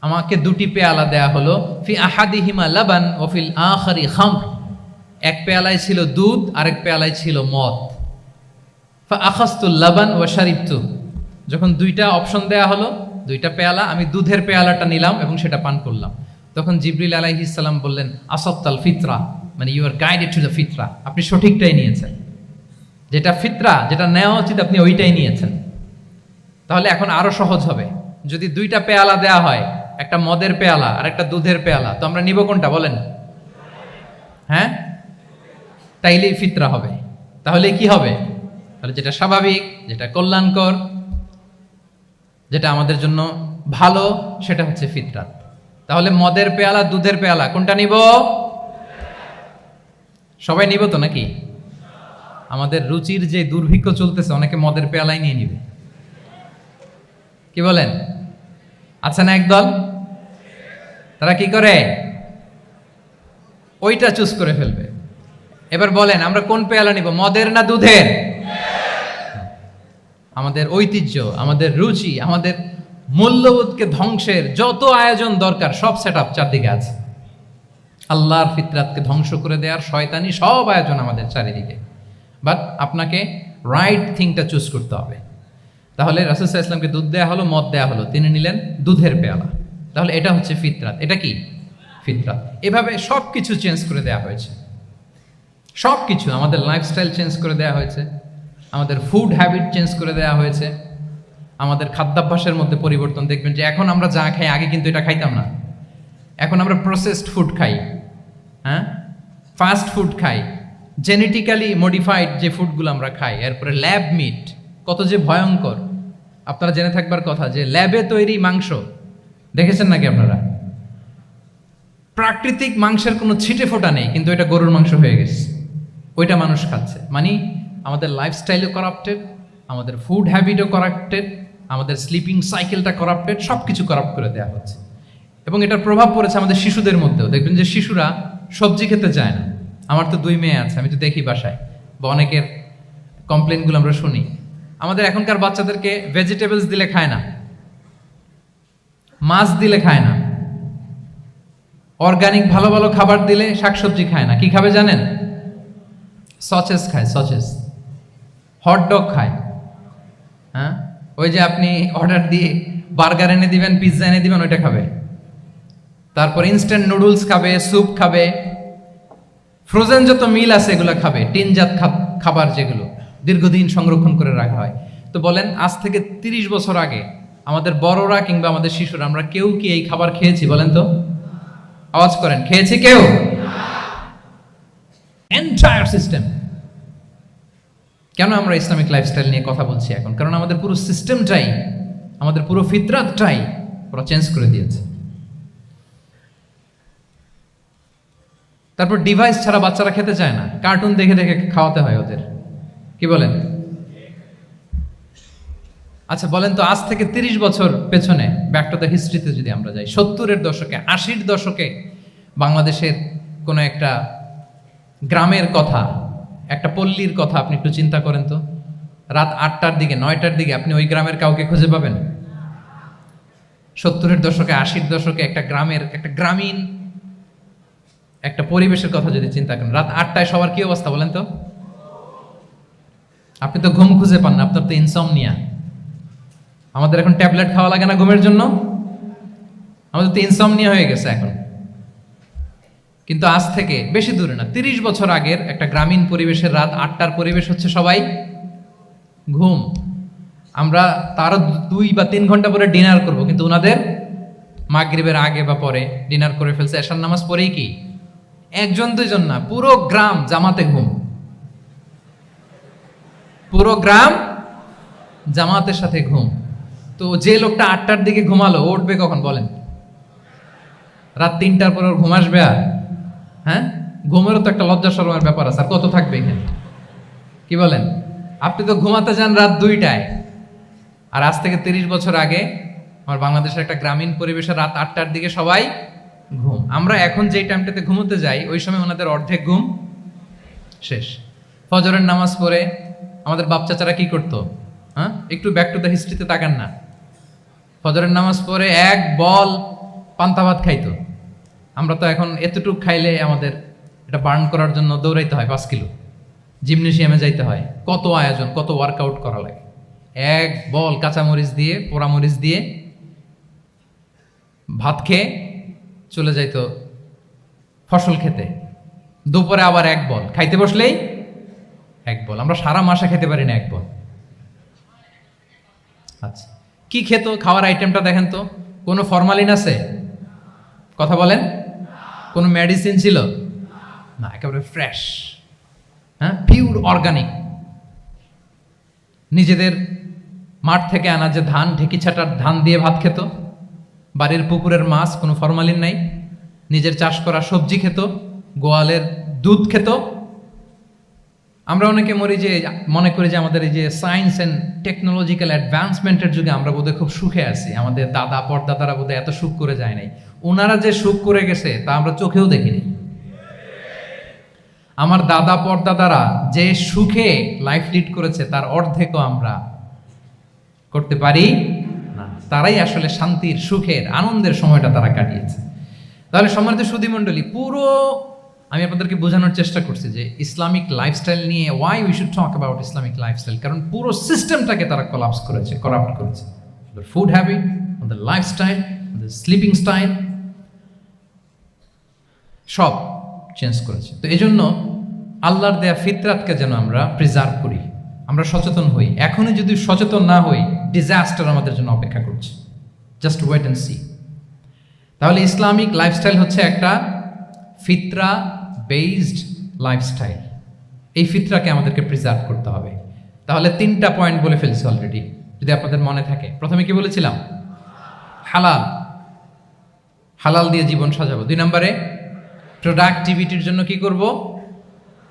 আমাকে দুটি পেয়ালা দেয়া হলো, ফি আহাদিহিমা লাবান ওয়া ফিল আখারি খামর, এক পেয়ালায় ছিল দুধ, আরেক পেয়ালায় ছিল মদ। ফা আখাযতুল লাবান ওয়া শারিবতু, যখন দুইটা অপশন দেয়া হলো, দুইটা পেয়ালা, আমি দুধের পেয়ালাটা নিলাম এবং সেটা পান করলাম। তখন জিবরিল আলাইহিস সালাম বললেন আসাবতাল ফিতরা, মানে you are guided to the fitra, আপনি সঠিকটাই নিয়েছেন, যেটা ফিতরা, যেটা নেওয়া উচিত আপনি ওইটাই নিয়েছেন। তাহলে এখন আরো সহজ হবে, যদি দুইটা পেয়ালা দেয়া হয়, একটা মদের পেয়ালা আর একটা দুধের পেয়ালা, তো আমরা নিব কোনটা বলেন? হ্যাঁ, তাইলেই ফিতরা হবে। তাহলে কি হবে? তাহলে যেটা স্বাভাবিক, যেটা কল্যাণকর, যেটা আমাদের জন্য ভালো, সেটা হচ্ছে ফিতরাত। তাহলে মদের পেয়ালা, দুধের পেয়ালা, কোনটা নিব? সবাই নিব তো নাকি? আমাদের রুচির যে দুর্ভিক্ষ চলতেছে, অনেকে মদের পেয়ালাই নিয়ে নিবে। কি বলেন? আচ্ছা না একদল, তারা কি করে? ওইটা চুজ করে ফেলবে। এবার বলেন আমরা কোন পেয়ালা নিব, মদের না দুধের? আমাদের ঐতিহ্য, আমাদের রুচি, আমাদের মূল্যবোধকে ধ্বংসের যত আয়োজন দরকার সব সেটআপ চারদিকে আছে। আল্লাহর ফিতরাতকে ধ্বংস করে দেওয়ার শয়তানি সব আয়োজন আমাদের চারিদিকে। বাট আপনাকে রাইট থিংটা চুজ করতে হবে। তাহলে রাসূল সাল্লাল্লাহু আলাইহি ওয়াসাল্লামকে দুধ দেয়া হলো, মদ দেয়া হলো, তিনি নিলেন দুধের পেয়ালা। তাহলে এটা হচ্ছে ফিতরাত। এটা কি? ফিতরাত। এভাবে সব কিছু চেঞ্জ করে দেয়া হয়েছে। সব কিছু, আমাদের লাইফস্টাইল চেঞ্জ করে দেয়া হয়েছে, আমাদের ফুড হ্যাবিট চেঞ্জ করে দেওয়া হয়েছে, আমাদের খাদ্যাভ্যাসের মধ্যে পরিবর্তন। দেখবেন যে এখন আমরা যা খাই, আগে কিন্তু এটা খাইতাম না। এখন আমরা প্রসেসড ফুড খাই, হ্যাঁ, ফাস্ট ফুড খাই, জেনেটিক্যালি মডিফাইড যে ফুডগুলো আমরা খাই, এরপরে ল্যাব মিট, কত যে ভয়ঙ্কর। আপনারা জেনে থাকবার কথা যে ল্যাবে তৈরি মাংস দেখেছেন নাকি আপনারা? প্রাকৃতিক মাংসের কোনো ছিটে ফোটা নেই, কিন্তু এটা গরুর মাংস হয়ে গেছে, ওইটা মানুষ খাচ্ছে। মানে আমাদের লাইফস্টাইলও করাপ্টেড, আমাদের ফুড হ্যাবিটও করাপ্টেড, আমাদের স্লিপিং সাইকেলটা করাপ্টেড, সব কিছু করাপ্ট করে দেওয়া হচ্ছে। এবং এটার প্রভাব পড়েছে আমাদের শিশুদের মধ্যেও। দেখবেন যে শিশুরা সবজি খেতে চায় না। আমার তো 2 মেয়ে আছে, আমি তো দেখি বাসায়, বা অনেকের কমপ্লেনগুলো আমরা শুনি। আমাদের এখনকার বাচ্চাদেরকে ভেজিটেবলস দিলে খায় না, মাছ দিলে খায় না, অর্গানিক ভালো ভালো খাবার দিলে শাকসবজি খায় না। কি খাবে জানেন? সচেস খায়, সচেস, হটডগ খায়। হ্যাঁ, ওই যে আপনি অর্ডার দিয়ে বার্গার এনে দিবেন, পিৎজা এনে দিবেন, ওইটা খাবে। তারপর ইনস্ট্যান্ট নুডলস খাবে, স্যুপ খাবে, ফ্রোজেন যত মিল আছে এগুলো খাবে, টিনজাত খাবার যেগুলো দীর্ঘদিন সংরক্ষণ করে রাখা হয়। তো বলেন, আজ থেকে 30 বছর আগে আমাদের বড়রা কিংবা আমাদের শিশুরা, আমরা কেউ কি এই খাবার খেয়েছি বলেন তো? আওয়াজ করেন, খেয়েছি কেউ? Entire system. কেন আমরা ইসলামিক লাইফস্টাইল নিয়ে কথা বলছি এখন? কারণ আমাদের পুরো সিস্টেমটাই, আমাদের পুরো ফিতরাতটাই ওরা চেঞ্জ করে দিয়েছে। তারপর ডিভাইস ছাড়া বাচ্চারা খেতে চায় না, কার্টুন দেখে দেখে খাওয়াতে হয় ওদের। কি বলেন? আচ্ছা বলেন তো, আজ থেকে 30 বছর পেছনে ব্যাক টু দ্য হিস্ট্রিতে যদি আমরা যাই, 70-এর দশকে, 80-র দশকে বাংলাদেশের কোনো একটা গ্রামের কথা, একটা পল্লীর কথা আপনি একটু চিন্তা করেন তো। রাত 8টার দিকে, 9টার দিকে আপনি ওই গ্রামের কাউকে খুঁজে পাবেন? 70-এর দশকে, 80-র দশকে একটা গ্রামের, একটা গ্রামীণ একটা পরিবেশের কথা যদি চিন্তা করেন, রাত 8টায় সবার কি অবস্থা বলেন তো? আপনি তো ঘুম খুঁজে পান না, আপনার তো ইনসমনিয়া। আমাদের এখন ট্যাবলেট খাওয়া লাগে না ঘুমের জন্য? আমাদের তো ইনসমনিয়া হয়ে গেছে এখন। কিন্তু আজ থেকে বেশি দূরে না, 30 বছর আগের একটা গ্রামীণ পরিবেশের রাত 8টার পরিবেশ হচ্ছে সবাই ঘুম। আমরা তারও 2 বা 3 ঘন্টা পরে ডিনার করব, কিন্তু ওনাদের মাগরিবের আগে বা পরে ডিনার করে ফেলছে, এশার নামাজ পড়েই কি 1-2 জন না, পুরো গ্রাম জামাতে ঘুম। পুরো গ্রাম জামাতের সাথে ঘুম। তো যে লোকটা 8টার দিকে ঘুমালো, উঠবে কখন বলেন? রাত 3টার পর ওর ঘুম আসবে? আর হ্যাঁ, ঘুমেরও তো একটা লজ্জা শরমের ব্যাপার আছে। আর কত থাকবে এখানে? কি বলেন? আপনি তো ঘুমাতে যান রাত 2টায়। আর আজ থেকে 30 বছর আগে আমার বাংলাদেশের একটা গ্রামীণ পরিবেশে রাত 8টার দিকে সবাই ঘুম। আমরা এখন যেই টাইমটাতে ঘুমোতে যাই, ওই সময় ওনাদের অর্ধেক ঘুম শেষ। ফজরের নামাজ পড়ে আমাদের বাপ চাচারা কি করতো? হ্যাঁ, একটু ব্যাক টু দ্য হিস্ট্রিতে তাকান না। ফজরের নামাজ পড়ে এক বল পান্তা ভাত খাইতো। আমরা তো এখন এতটুক খাইলে আমাদের এটা বার্ন করার জন্য দৌড়াইতে হয় 5 কিলো, জিমনেশিয়ামে যাইতে হয়, কত আয়োজন, কত ওয়ার্কআউট করা লাগে। এক বল কাঁচামরিচ দিয়ে, পোড়ামরিচ দিয়ে ভাত খেয়ে চলে যাইতো ফসল খেতে। দুপুরে আবার এক বল, খাইতে বসলেই এক বল। আমরা সারা মাসে খেতে পারি না এক বল। আচ্ছা, কি খেত? খাওয়ার আইটেমটা দেখেন তো। কোনো ফরমালিন আছে? কথা বলেন। কোনো মেডিসিন ছিল না, একেবারে ফ্রেশ, হ্যাঁ, পিওর অর্গানিক। নিজেদের মাঠ থেকে আনা যে ধান, ঢেকি ছাটার ধান দিয়ে ভাত খেত। বাড়ির পুকুরের মাছ, কোনো ফরমালিন নাই। নিজের চাষ করা সবজি খেত, গোয়ালের দুধ খেত। আমরা অনেকে মনে করি যে আমাদের এই যে সায়েন্স অ্যান্ড টেকনোলজিক্যাল অ্যাডভান্সমেন্টের যুগে আমরা বোধহয় খুব সুখে আছি। আমাদের দাদা পরদাদারা বোধহয় এত সুখ করে যায় নাই। ওনারা যে সুখ করে গেছে তা আমরা চোখেও দেখিনি। আমার দাদা পরদাদারা যে সুখে লাইফ লিড করেছে তার অর্ধেকও আমরা করতে পারি না। তারাই আসলে শান্তির, সুখের, আনন্দের সময়টা তারা কাটিয়েছে। তাহলে সম্মানিত সুধীমণ্ডলী, পুরো আমি আপনাদেরকে বোঝানোর চেষ্টা করছি যে ইসলামিক লাইফস্টাইল নিয়ে why we should talk about Islamic lifestyle. কারণ পুরো সিস্টেমটাকে তারা কলাপস করেছে, করাপ্ট করেছে। ফুড হ্যাবিট, আমাদের লাইফস্টাইল, আমাদের স্লিপিং স্টাইল সব চেঞ্জ করেছে। তো এই জন্য আল্লাহর দেয়া ফিতরাতকে যেন আমরা প্রিজার্ভ করি, আমরা সচেতন হই। এখনই যদি সচেতন না হই, ডিজাস্টার আমাদের জন্য অপেক্ষা করছে। Just wait and see. তাহলে ইসলামিক লাইফস্টাইল হচ্ছে একটা ফিতরা বেসড লাইফস্টাইল। এই ফিতরাকে আমাদেরকে প্রিজার্ভ করতে হবে। তাহলে 3টা পয়েন্ট বলে ফেলছি অলরেডি, যদি আপনাদের মনে থাকে। প্রথমে কি বলেছিলাম? হালাল, হালাল দিয়ে জীবন সাজাবো। 2 নম্বরে প্রোডাক্টিভিটির জন্য কি করব?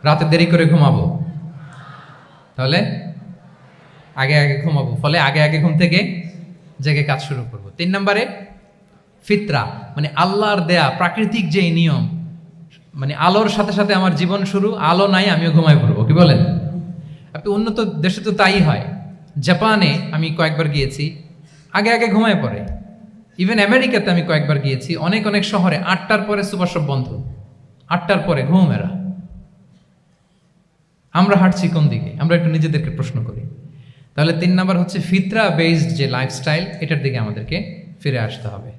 রাতে দেরি করে ঘুমাবো। তাহলে আগে আগে ঘুমাবো, ফলে আগে আগে ঘুম থেকে জেগে কাজ শুরু করব। 3 নম্বরে ফিতরা, মানে আল্লাহর দেয়া প্রাকৃতিক যে নিয়ম, মানে আলোর সাথে সাথে আমার জীবন শুরু, আলো নাই আমিও ঘুমায় পড়বো। কি বলেন? আপনি উন্নত দেশে তো তাই হয়। জাপানে আমি কয়েকবার গিয়েছি, আগে আগে ঘুমায় পড়ে। ইভেন আমেরিকাতে আমি কয়েকবার গিয়েছি, অনেক অনেক শহরে 8টার পরে সুপার শপ বন্ধ, 8টার পরে ঘুম এরা। আমরা হাঁটছি কোন দিকে? আমরা একটু নিজেদেরকে প্রশ্ন করি। তাহলে 3 নাম্বার হচ্ছে ফিতরা বেসড যে লাইফস্টাইল, এটার দিকে আমাদেরকে ফিরে আসতে হবে।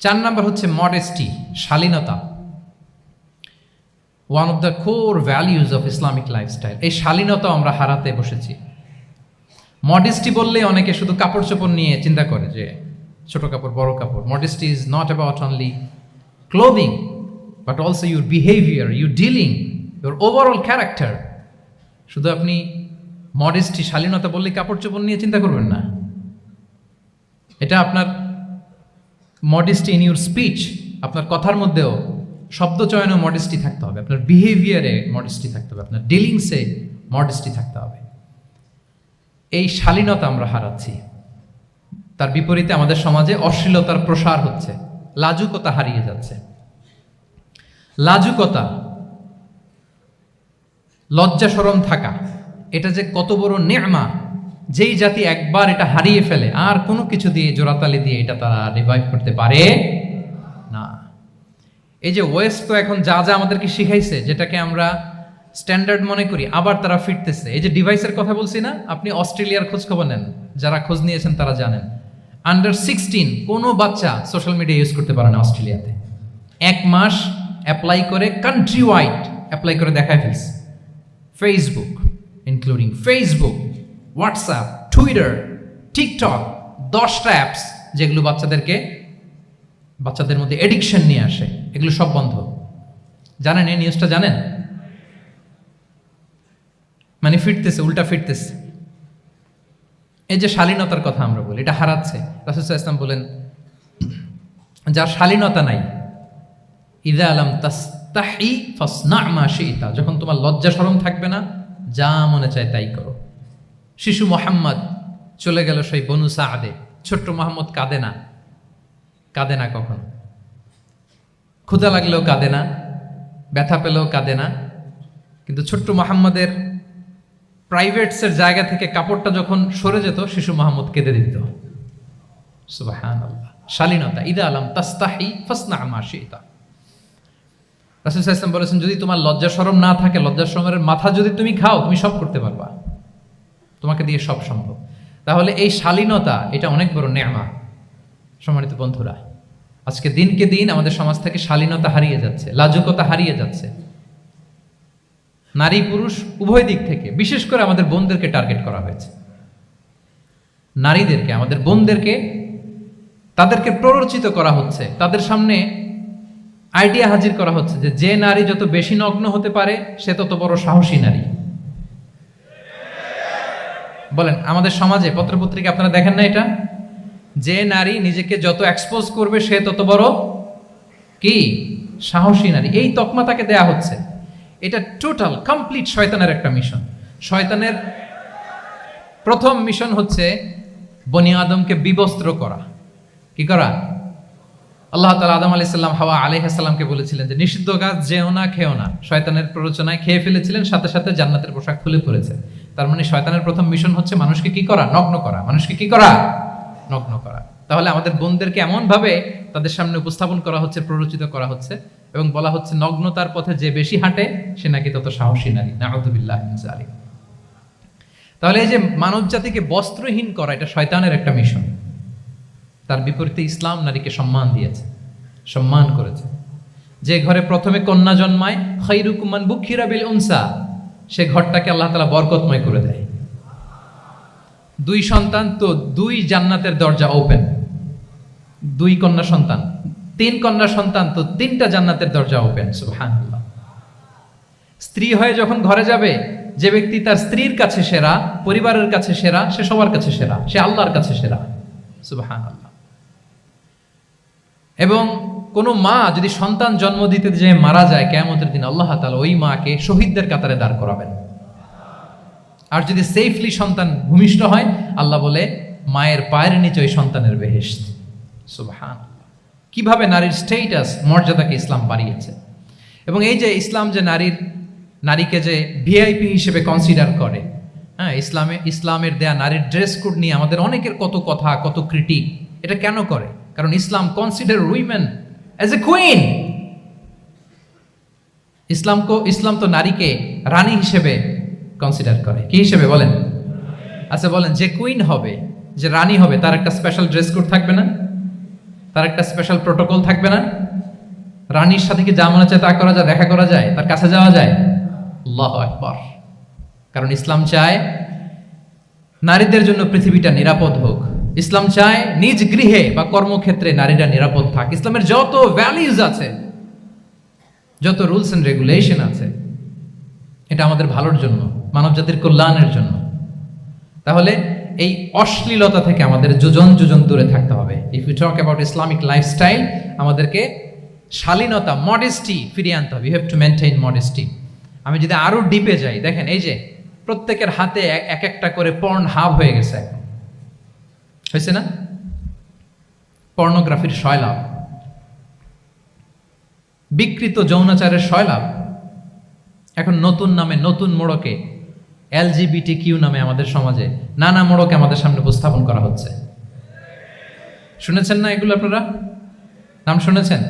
4 নাম্বার হচ্ছে মডেস্টি, শালীনতা। One of the core values of Islamic lifestyle. এই শালীনতা আমরা হারাতে বসেছি। মডেস্টি বললে অনেকে শুধু কাপড় চোপড় নিয়ে চিন্তা করে যে ছোট কাপড়, বড় কাপড়। Modesty is not about only clothing, but also your behaviour, your dealing, your overall character. শুধু আপনি মডেস্টি, শালীনতা বললে কাপড় চোপড় নিয়ে চিন্তা করবেন না। এটা আপনার মডেস্টি ইন ইউর স্পিচ, আপনার কথার মধ্যেও শব্দ চয়নে মডেস্টি থাকতে হবে, আপনার বিহেভিয়ারে মডেস্টি থাকতে হবে, আপনার ডিলিংসে মডেস্টি থাকতে হবে। এই শালীনতা আমরা হারাচ্ছি। তার বিপরীতে আমাদের সমাজে অশ্লীলতার প্রসার হচ্ছে, লাজুকতা হারিয়ে যাচ্ছে। লাজুকতা, লজ্জা শরম থাকা, এটা যে কত বড় নেয়ামা। যেই জাতি একবার এটা হারিয়ে ফেলে, আর কোনো কিছু দিয়ে, জোড়াতালি দিয়ে এটা তারা রিভাইভ করতে পারে না। এই যে ওয়েস্ট তো এখন যা যা আমাদেরকে শিখাইছে, যেটাকে আমরা স্ট্যান্ডার্ড মনে করি, আবার তারা ফিরতেছে। এই যে ডিভাইসের কথা বলছি না, আপনি অস্ট্রেলিয়ার খোঁজ খবর নেন, যারা খোঁজ নিয়েছেন তারা জানেন। আন্ডার 16 কোনো বাচ্চা সোশ্যাল মিডিয়া ইউজ করতে পারে না অস্ট্রেলিয়াতে। 1 মাস অ্যাপ্লাই করে, কান্ট্রি ওয়াইড অ্যাপ্লাই করে দেখায় ফেলছে। Facebook, including Facebook, WhatsApp, Twitter, TikTok, 10টা অ্যাপস যেগুলো বাচ্চাদের মধ্যে এডিকশন নিয়ে আসে, এগুলো সব বন্ধ। জানেন এই নিউজটা? জানেন? মানে ফিরতেছে, উল্টা ফিরতেছে। এই যে শালীনতার কথা আমরা বলি, এটা হারাচ্ছে। রাসূল সাল্লাল্লাহু আলাইহি ওয়াসাল্লাম বলেন, যার শালীনতা নাই, ইযা লাম তাস্তাহি ফাসনা মা শি'তা, যখন তোমার লজ্জা শরম থাকবে না, যা মনে চায় তাই করো। শিশু মুহাম্মদ চলে গেল সেই বনু সাআদে, ছোট্ট মুহাম্মদ কাঁদে না, কাঁদে না কখনো, ক্ষুধা লাগলেও কাঁদে না, ব্যথা পেলেও কাঁদে না। কিন্তু ছোট্ট মুহাম্মদের প্রাইভেটসের জায়গা থেকে কাপড়টা যখন সরে যেত, শিশু মুহাম্মদ কেঁদে দিত। সুবহানাল্লাহ, শালীনতা। ইযা লাম তাস্তাহি ফাসনা মা শি'তা। রাসূল সাল্লাল্লাহু আলাইহি ওয়াসাল্লাম বলেছেন, যদি তোমার লজ্জা শরম না থাকে, লজ্জা শরমের মাথা যদি তুমি খাও, তুমি সব করতে পারবা, তোমাকে দিয়ে সব সম্ভব। তাহলে এই শালীনতা, এটা অনেক বড় নেয়ামত। সম্মানিত বন্ধুরা, আজকে দিনকে দিন আমাদের সমাজ থেকে শালীনতা হারিয়ে যাচ্ছে, লাজুকতা হারিয়ে যাচ্ছে, নারী পুরুষ উভয় দিক থেকে। বিশেষ করে আমাদের বোনদেরকে টার্গেট করা হয়েছে, নারীদেরকে, আমাদের বোনদেরকে, তাদেরকে প্ররোচিত করা হচ্ছে, তাদের সামনে আইডিয়া হাজির করা হচ্ছে যে যে নারী যত বেশি নগ্ন হতে পারে সে তত বড় সাহসী নারী। বলেন, আমাদের সমাজে পত্রপত্রিকা আপনারা দেখেন না এটা? যে নারী নিজেকে যত এক্সপোজ করবে সে তত বড় কি সাহসী নারী, এই তকমা তাকে দেয়া হচ্ছে। এটা টোটাল কমপ্লিট শয়তানের একটা মিশন। শয়তানের প্রথম মিশন হচ্ছে বনি আদমকে বিবস্ত্র করা। কি করা? আল্লাহ তাআলা আদম আলাইহিস সালাম, হাওয়া আলাইহিস সালামকে বলেছিলেন যে নিষিদ্ধ গাছ যেও না, খেও না। শয়তানের প্ররোচনায় খেয়ে ফেলেছিলেন, সাথে সাথে জান্নাতের পোশাক খুলে পড়েছে। তার মানে শয়তানের প্রথম মিশন হচ্ছে মানুষকে কি করা? নগ্ন করা। মানুষকে কি করা? নগ্ন করা। তাহলে আমাদের বোনদেরকে এমন ভাবে তাদের সামনে উপস্থাপন করা হচ্ছে, প্ররোচিত করা হচ্ছে এবং বলা হচ্ছে নগ্নতার পথে যে বেশি হাঁটে সে নাকি তত সাহসী নারী। নাউযুবিল্লাহি মিন যালিক। তাহলে এই যে মানব জাতিকে বস্ত্রহীন করা, এটা শয়তানের একটা মিশন। তার বিপরীতে ইসলাম নারীকে সম্মান দিয়েছে, সম্মান করেছে। যে ঘরে প্রথমে কন্যা জন্মায়, খায়রুকুম মান বুখিরা বিল উনসা, সে ঘরটাকে আল্লাহ তাআলা বরকতময় করে দেয়। 2 সন্তান তো 2 জান্নাতের দরজা ওপেন। 2 কন্যা সন্তান, 3 কন্যা সন্তান তো 3টা জান্নাতের দরজা ওপেন। সুবহানাল্লাহ। স্ত্রী হয়ে যখন ঘরে যাবে, যে ব্যক্তি তার স্ত্রীর কাছে সেরা, পরিবারের কাছে সেরা, সে সবার কাছে সেরা, সে আল্লাহর কাছে সেরা। সুবহানাল্লাহ। এবং কোন মা যদি সন্তান জন্ম দিতে যে মারা যায়, কিয়ামতের দিন আল্লাহ তাআলা ওই মাকে শহীদদের কাতারে দাঁড় করাবেন। আর যদি সেফলি সন্তান ভূমিষ্ঠ হয়, আল্লাহ বলে মায়ের পায়ের নিচে ওই সন্তানের বেহেশত। সুবহানাল্লাহ। কিভাবে নারীর স্ট্যাটাস, মর্যাদাকে ইসলাম বাড়িয়েছে। এবং এই যে ইসলাম যে নারীকে যে ভিআইপি হিসেবে কনসিডার করে, হ্যাঁ, ইসলামের দেয়া নারীর ড্রেস কোড নিয়ে আমাদের অনেকের কত কথা, কত ক্রিটিক। এটা কেন করে? কারণ Islam consider women as a queen. ইসলাম তো নারীকে রানী হিসেবে কনসিডার করে। কি হিসেবে বলেন? আচ্ছা বলেন, যে কুইন হবে, যে রানী হবে, তার একটা স্পেশাল ড্রেস কোড থাকবে না? তার একটা স্পেশাল প্রোটোকল থাকবে না? রানীর সাথে কি যা মনে চায় তা করা যায়, দেখা করা যায়, তার কাছে যাওয়া যায়? আল্লাহু আকবার। কারণ ইসলাম চায় নারীদের জন্য পৃথিবীটা নিরাপদ হোক। ইসলাম চায় নিজ গৃহে বা কর্মক্ষেত্রে নারীরা নিরাপদ থাক। ইসলামের যত ভ্যালিউজ আছে, যত রুলস এন্ড রেগুলেশন আছে, এটা আমাদের ভালোর জন্য, মানব জাতির কল্যাণের জন্য। তাহলে এই অশ্লীলতা থেকে আমাদের যোজন যোজন দূরে থাকতে হবে। If you talk about Islamic lifestyle, আমাদেরকে শালীনতা, মডেস্টি ফিরিয়ে আনতে হবে। You have to maintain modesty. আমি যদি আরো ডিপে যাই, দেখেন এই যে প্রত্যেকের হাতে এক একটা করে পর্ন হাব হয়ে গেছে এখন, হয়েছে না? পর্নোগ্রাফির সয়লাভ, বিকৃত যৌনাচারের সয়লাভ। এখন নতুন নামে, নতুন মোড়কে, LGBTQ নামে আমাদের সমাজে নানা মোড়কে আমাদের সামনে উপস্থাপন করা হচ্ছে। শুনেছেন না এগুলো? আপনারা নাম শুনেছেন?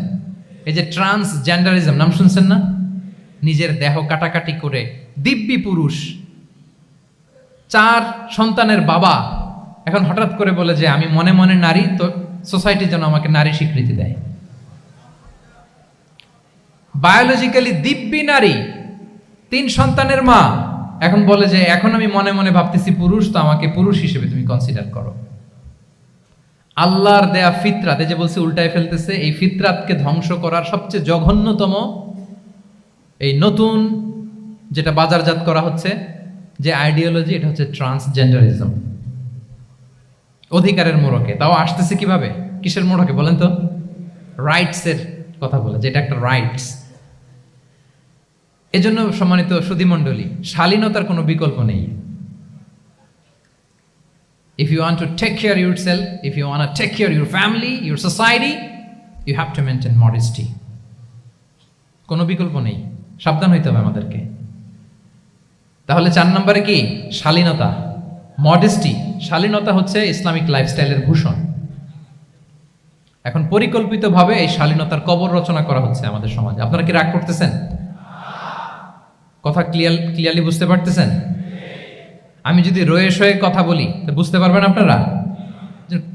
এই যে ট্রান্সজেন্ডারিজম, নাম শুনছেন না? নিজের দেহ কাটাকাটি করে দিব্যি পুরুষ, 4 সন্তানের বাবা, এখন হঠাৎ করে বলে যে আমি মনে মনে নারী, তো সোসাইটি যেন আমাকে নারী স্বীকৃতি দেয়। বায়োলজিক্যালি দিব্যি নারী, 3 সন্তানের মা, এখন বলে যে এখন আমি মনে মনে ভাবতেছি পুরুষ, তো আমাকে পুরুষ হিসেবে তুমি কনসিডার করো। আল্লাহর দেয়া ফিতরাত, এই যে বলছে উল্টায় ফেলতেছে, এই ফিতরাতকে ধ্বংস করার সবচেয়ে জঘন্যতম এই নতুন যেটা বাজারজাত করা হচ্ছে যে আইডিওলজি, এটা হচ্ছে ট্রান্সজেন্ডারিজম। অধিকারের মোড়কে, তাও আসতেছে কিভাবে, কিসের মোড়কে বলেন তো? রাইটসের কথা বলে, যেটা একটা রাইটস। এজন্য সম্মানিত সুধীমণ্ডলী, শালীনতার কোনো বিকল্প নেই। If you want to take care of yourself, if you want to take care of your family, your society, you have to maintain modesty. কোনো বিকল্প নেই, সাবধান হইতে হবে আমাদেরকে। তাহলে 4 নম্বরে কি? শালীনতা, মডেস্টি। শালীনতা হচ্ছে ইসলামিক লাইফস্টাইলের ভূষণ। এখন পরিকল্পিতভাবে এই শালীনতার কবর রচনা করা হচ্ছে আমাদের সমাজে। আপনারা কি রাগ করতেছেন? কথা ক্লিয়ারলি বুঝতে পারতেছেন? আমি যদি রয়ে শয়ে কথা বলি তো বুঝতে পারবেন আপনারা?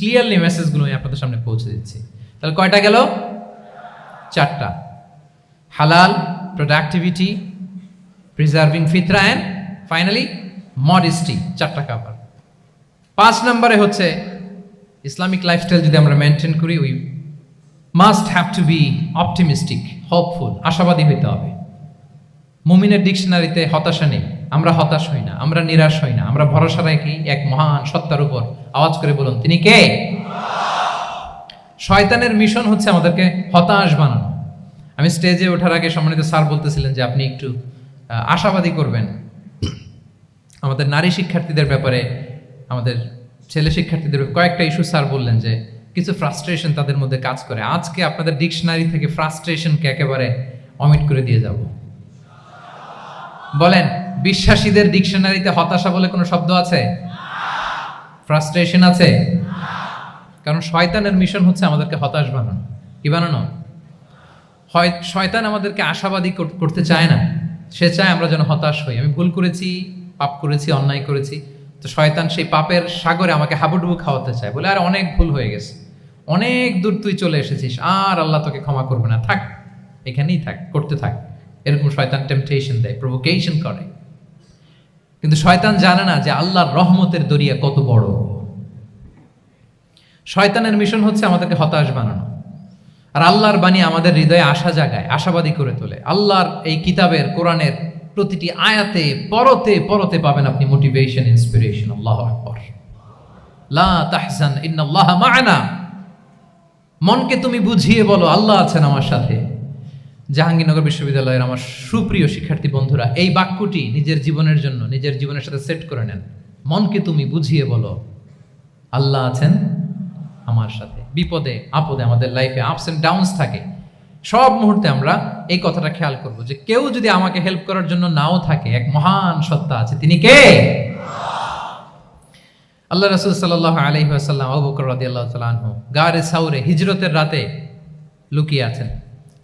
ক্লিয়ারলি মেসেজগুলো আমি আপনাদের সামনে পৌঁছে দিচ্ছি। তাহলে কয়টা গেল? 4টা। হালাল, প্রোডাক্টিভিটি, প্রিজার্ভিং ফিতরা অ্যান্ড ফাইনালি মডেস্টি। 4টা কাভার। 5 নম্বরে হচ্ছে ইসলামিক লাইফস্টাইল যদি আমরা মেনটেন করি, we must have to be optimistic, hopeful, আশাবাদী হইতে হবে। মুমিনের ডিকশনারিতে হতাশা নেই। আমরা হতাশ হই না, আমরা নিরাশ হই না, আমরা ভরসা রাখি এক মহান সত্তার উপর। আওয়াজ করে বলুন, তিনি কে? শয়তানের মিশন হচ্ছে আমাদেরকে হতাশ বানানো। আমি স্টেজে ওঠার আগে সম্মানিত স্যার বলতেছিলেন যে আপনি একটু আশাবাদী করবেন আমাদের নারী শিক্ষার্থীদের ব্যাপারে, আমাদের ছেলে শিক্ষার্থীদের কয়েকটা ইস্যু স্যার বললেন যে কিছু ফ্রাস্ট্রেশন তাদের মধ্যে কাজ করে। আজকে আপনাদের ডিকশনারি থেকে ফ্রাস্ট্রেশনকে একেবারে অমিট করে দিয়ে যাব। বলেন, বিশ্বাসীদের ডিকশনারিতে হতাশা বলে কোনো শব্দ আছে? ফ্রাস্ট্রেশন আছে? কারণ শয়তানের মিশন হচ্ছে আমাদেরকে হতাশ বানানো। কি বানানো? শয়তান আমাদেরকে আশাবাদী করতে চায় না, সে চায় আমরা যেন হতাশ হই। আমি ভুল করেছি, পাপ করেছি, অন্যায় করেছি, তো শয়তান সেই পাপের সাগরে আমাকে হাবুডুবু খাওয়াতে চায়, বলে আর অনেক ভুল হয়ে গেছে, অনেক দূর তুই চলে এসেছিস, আর আল্লাহ তোকে ক্ষমা করবে না, থাক এখানেই থাক, করতে থাক। এরকম শয়তান টেম্পটেশন দেয়, প্রভোকেশন করে। কিন্তু শয়তান জানে না যে আল্লাহর রহমতের দরিয়া কত বড়। শয়তানের মিশন হচ্ছে আমাদেরকে হতাশ বানানো, আর আল্লাহর বাণী আমাদের হৃদয়ে আশা জাগায়, আশাবাদী করে তোলে। আল্লাহর এই কিতাবের, কোরআনের প্রতিটি আয়াতে পরতে পরতে পাবেন আপনি মোটিভেশন, ইন্সপিরেশন। আল্লাহু আকবার। লা তাহজান ইন্নাল্লাহা মা'ানা। মনকে তুমি বুঝিয়ে বলো আল্লাহ আছেন আমার সাথে। জাহাঙ্গীরনগর বিশ্ববিদ্যালয়ের আমার সুপ্রিয় শিক্ষার্থী বন্ধুরা, এই বাক্যটি নিজের জীবনের জন্য, নিজের জীবনের সাথে সেট করে নেন। মনকে তুমি বুঝিয়ে বলো আল্লাহ আছেন আমার সাথে। বিপদে আপদে, আমাদের লাইফে আপস এন্ড ডাউনস থাকে, সব মুহূর্তে আমরা এই কথাটা খেয়াল করব যে কেউ যদি আমাকে হেল্প করার জন্য নাও থাকে, এক মহান সত্তা আছে, তিনি কে? আল্লাহ রাসূল সাল্লাল্লাহু আলাইহি ওয়াসাল্লাম, আবু বকর রাদিয়াল্লাহু তাআলা আনহু গারে সাউরে হিজরতের রাতে লুকিয়ে আছেন।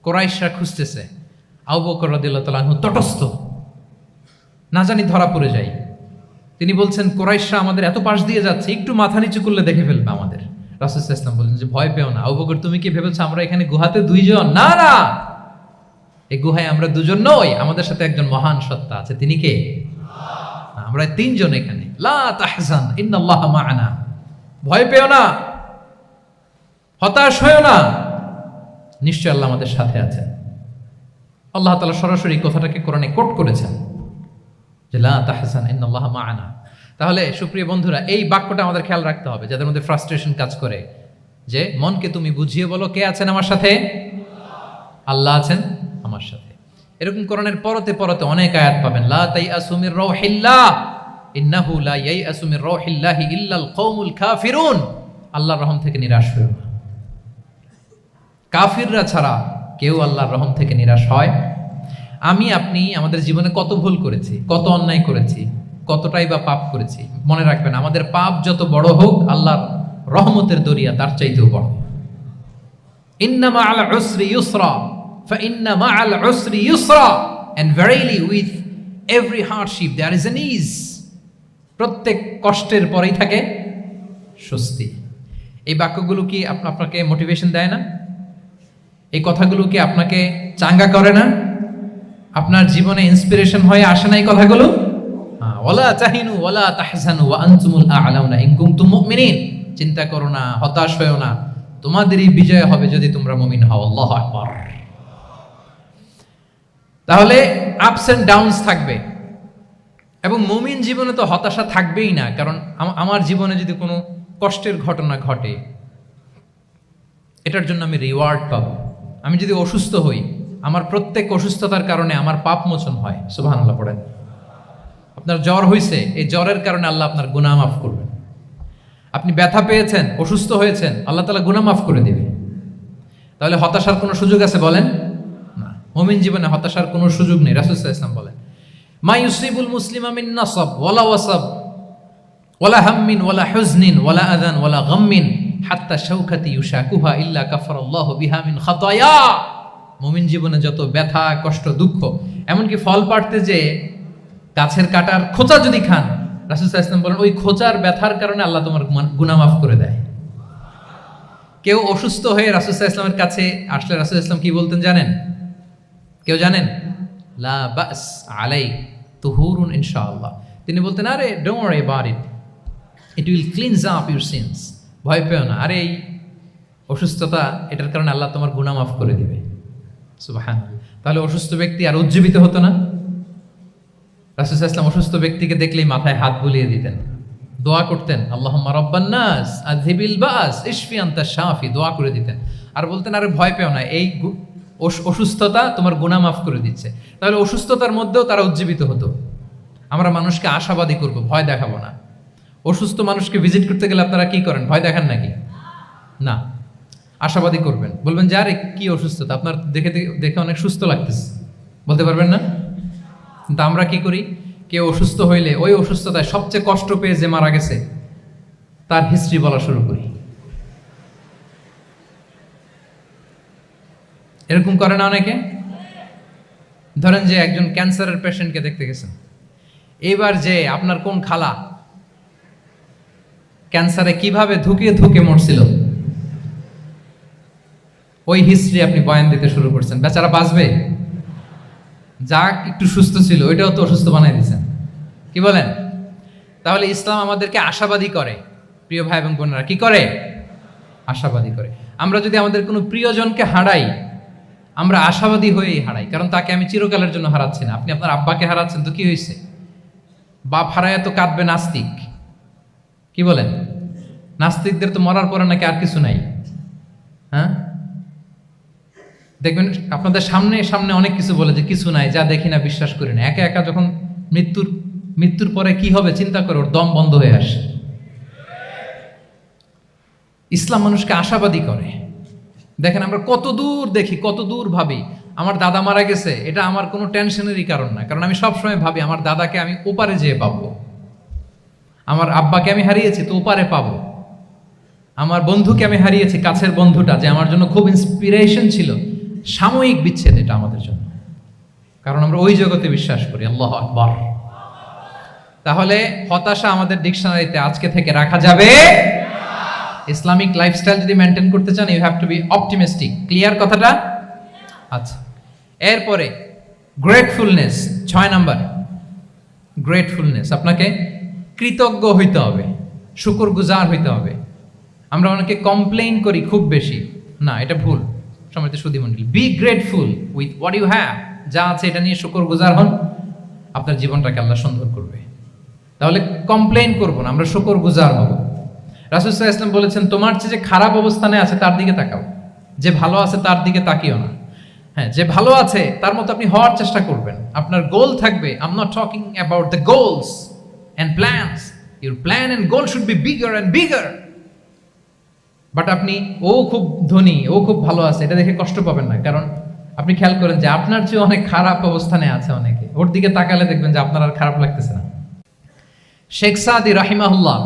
কুরাইশরা খুঁজতেছে, আবু বকর রাদিয়াল্লাহু তাআলা আনহু তটস্থ, না জানি ধরা পড়ে যাই। তিনি বলছেন কুরাইশরা আমাদের এত পাশ দিয়ে যাচ্ছে, একটু মাথা নিচু করলে দেখে ফেলবে আমাদের। রাসূল সাল্লাল্লাহু আলাইহি ওয়াসাল্লাম বললেন যে ভয় পেও না। আবু বকর, তুমি কি ভেবেছো আমরা এখানে গুহাতে 2 জন? না না, এই গুহায় আমরা 2 জন নই, আমাদের সাথে একজন মহান সত্তা আছে। তিনি কে? আমরা 3 জন এখানে। লা তাহজান ইন্নাল্লাহা মা'ানা। ভয় পেও না, হতাশ হয়ো না, নিশ্চয় আল্লাহ আমাদের সাথে আছেন। আল্লাহ তাআলা সরাসরি কথাটাকে কোরআনে কোট করেছেন যে লা তাহজান ইন্নাল্লাহা মা'ানা। তাহলে সুপ্রিয় বন্ধুরা, এই বাক্যটা আমাদের খেয়াল রাখতে হবে যাদের মধ্যে ফ্রাস্ট্রেশন কাজ করে, যে মনকে তুমি বুঝিয়ে বলো কে আছেন আমার সাথে? আল্লাহ আছেন আমার সাথে। এরকম কোরআনের পরতে পরতে অনেক আয়াত পাবেন। লা তাইয়াসু মির রাউহিল্লাহ ইন্নাহু লা ইয়াইয়াসু মির রাউহিল্লাহি ইল্লাল কওমুল কাফিরুন। আল্লাহর রহম থেকে নিরাশ হয়ো না। কাফিররা ছাড়া কেউ আল্লাহর রহম থেকে নিরাশ হয়? আমি আপনি আমাদের জীবনে কত ভুল করেছি, কত অন্যায় করেছি, কতটাই বা পাপ করেছি। মনে রাখবেন, আমাদের পাপ যত বড় হোক, আল্লাহর রহমতের দরিয়া তার চাইতেও বড়। ইন্না মা'আল উসরি ইউসরা ফাইন্না মা'আল উসরি ইউসরা, and verily with every hardship there is an ease. প্রত্যেক কষ্টের পরেই থাকে স্বস্তি। এই বাক্যগুলো কি আপনাকে মোটিভেশন দেয় না? এই কথাগুলো কি আপনাকে চাঙ্গা করে না? আপনার জীবনে ইন্সপিরেশন হয়ে আসে না এই কথাগুলো? ওয়ালা তাহিনু ওয়ালা তাহজানু ওয়া আনতুমুল আ'লাউনা ইন কুনতুম মুমিনিন। চিন্তা করো না, হতাশ হয়ো না, তোমাদেরই বিজয় হবে যদি তোমরা মুমিন হও। আল্লাহু আকবার। তাহলে আপস এন্ড ডাউনস থাকবে, এবং মুমিন জীবনে তো হতাশা থাকবেই না। কারণ আমার জীবনে যদি কোনো কষ্টের ঘটনা ঘটে, এটার জন্য আমি রিওয়ার্ড পাবো। আমি যদি অসুস্থ হই, আমার প্রত্যেক অসুস্থতার কারণে আমার পাপ মোচন হয়। সুবহানাল্লাহ পড়েন। আপনার জ্বর হয়েছে, এই জ্বরের কারণে আল্লাহ আপনার গুনাহ মাফ করবেন। আপনি ব্যথা পেয়েছেন, অসুস্থ হয়েছেন, আল্লাহ তাআলা গুনাহ মাফ করে দিবে। তাহলে হতাশার কোনো সুযোগ আছে বলেন? না। মুমিন জীবনে হতাশার কোনো সুযোগ নেই। রাসূল সাল্লাল্লাহু আলাইহি ওয়াসাল্লাম বলেন, মা ইউসিবুল মুসলিমা মিন নাসাব ওয়ালা ওয়াসাব ওয়ালা হাম্মিন ওয়ালা হুজনিন ওয়ালা আযান ওয়ালা গাম্মিন হাত্তা শাওকাতি ইউশাকুহা ইল্লা কাফারাল্লাহু বিহা মিন খাতায়া। মুমিন জীবনে যত ব্যথা, কষ্ট, দুঃখ, এমনকি ফল পাড়তে যে গাছের কাটার খোঁচা যদি খান, রাসূল সাল্লাল্লাহু আলাইহি ওয়াসাল্লাম বলেন ওই খোঁচার ব্যথার কারণে আল্লাহ তোমার গুনাহ মাফ করে দেয়। কেউ অসুস্থ হয়ে রাসূল সাল্লাল্লাহু আলাইহি ওয়াসাল্লামের কাছে আসলে রাসূল সাল্লাল্লাহু আলাইহি ওয়াসাল্লাম কি বলতেন জানেন? কেউ জানেন? লা বাস আলাই তুহুরুন ইনশাআল্লাহ। তিনি বলতেন, আরে don't worry about it, it will cleanse up your scenes. ভয় পেও না, আরে এই অসুস্থতা, এটার কারণে আল্লাহ তোমার গুনাহ মাফ করে দিবে। সুবহানাল্লাহ। তাহলে অসুস্থ ব্যক্তি আর উজ্জীবিত হতো না? রাসূল সাল্লাল্লাহু আলাইহি ওয়াসাল্লাম অসুস্থ ব্যক্তিকে দেখলেই মাথায় হাত বুলিয়ে দিতেন, দোয়া করতেন, আল্লাহুম্মা রাব্বান নাস আযহিবিল বাস ইশফি আনতা শাফি, দোয়া করে দিতেন। আর বলতেন, আরে ভয় পেও না, এই অসুস্থতা তোমার গুনাহ মাফ করে দিচ্ছে। তাহলে অসুস্থতার মধ্যেও তারা উজ্জীবিত হতো। আমরা মানুষকে আশাবাদী করব, ভয় দেখাবো না। অসুস্থ মানুষকে ভিজিট করতে গেলে আপনারা কি করেন? ভয় দেখান নাকি? না, আশাবাদী করবেন। বলবেন যে আরে কি অসুস্থতা, আপনার দেখে দেখে অনেক সুস্থ লাগতেছে, বলতে পারবেন না? কিন্তু আমরা কি করি? কেউ অসুস্থ হইলে ওই অসুস্থতায় সবচেয়ে কষ্ট পেয়ে যে মারা গেছে তার হিস্ট্রি বলা শুরু করি। এরকম করে না অনেকে? ধরেন যে একজন ক্যান্সারের পেশেন্টকে দেখতে গেছেন, এবার যে আপনার কোন খালা ক্যান্সারে কিভাবে ধুকে ধুকে মরছিল, ওই হিস্ট্রি আপনি বয়ান দিতে শুরু করছেন। বেচারা বাঁচবে? যা একটু সুস্থ ছিল ওইটাও তো অসুস্থ বানাই দিচ্ছেন। কি বলেন? তাহলে ইসলাম আমাদেরকে আশাবাদী করে। প্রিয় ভাই এবং বোনেরা, কি করে? আশাবাদী করে। আমরা যদি আমাদের কোনো প্রিয়জনকে হারাই, আমরা আশাবাদী হয়েই হারাই, কারণ তাকে আমি চিরকালের জন্য হারাচ্ছি না। আপনি আপনার আব্বাকে হারাচ্ছেন তো কি হয়েছে? বাপ হারায় তো কাঁদবে নাস্তিক। কি বলেন? নাস্তিকদের তো মরার পরে নাকি আর কিছু নাই। হ্যাঁ, দেখবেন আপনাদের সামনে সামনে অনেক কিছু বলে যে কিছু নাই, যা দেখি না, বিশ্বাস করি না। একা একা যখন মৃত্যুর পরে কি হবে চিন্তা করে ওর দম বন্ধ হয়ে আসে। ইসলাম মানুষকে আশাবাদী করে। দেখেন আমরা কত দূর দেখি, কত দূর ভাবি। আমার দাদা মারা গেছে, এটা আমার কোনো টেনশনেরই কারণ না, কারণ আমি সবসময় ভাবি আমার দাদাকে আমি ওপারে যেয়ে পাবো, আমার আব্বাকে আমি হারিয়েছি তো ওপারে পাবো, আমার বন্ধুকে আমি হারিয়েছি, কাছের বন্ধুটা যে আমার জন্য খুব ইন্সপিরেশন ছিল, সাময়িক বিচ্ছেদ এটা আমাদের জন্য, কারণ আমরা ওই জগতে বিশ্বাস করি। আল্লাহু আকবার। তাহলে হতাশা আমাদের ডিকশনারিতে আজকে থেকে রাখা যাবে। ইসলামিক লাইফস্টাইল যদি মেনটেন করতে চান, you have to be optimistic. Clear কথাটা? আচ্ছা, এরপরে গ্রেটফুলনেস, 6 নাম্বার গ্রেটফুলনেস। আপনাকে কৃতজ্ঞ হইতে হবে, শুকরগুজার হইতে হবে। আমরা অনেকে কমপ্লেইন করি খুব বেশি, না এটা ভুল। সম্মানিত সুধী মণ্ডলী, be grateful with what you have. যা আছে এটা নিয়ে শুকরগুজার হন, আপনার জীবনটাকে আল্লাহ সুন্দর করবে। তাহলে কমপ্লেইন করবো না, আমরা শুকরগুজার হব। রাসূল সাল্লাল্লাহু আলাইহি ওয়াসাল্লাম বলেছেন, তোমার চেয়ে যে খারাপ অবস্থানে আছে তার দিকে তাকাও, যে ভালো আছে তার দিকে তাকিও না। হ্যাঁ, যে ভালো আছে তার মতো আপনি হওয়ার চেষ্টা করবেন। আপনার গোল থাকবে, I am not talking about the goals and plans, your plan and goal should be bigger and bigger. But আপনি ও খুব ধনী, ও খুব ভালো আছে এটা দেখে কষ্ট পাবেন না, কারণ আপনি খেয়াল করেন যে আপনার চেয়ে অনেক খারাপ অবস্থানে আছে অনেকে, ওর দিকে তাকালে দেখবেন যে আপনার আর খারাপ লাগতেছে না। শেখ সাদি রাহিমাহুল্লাহ,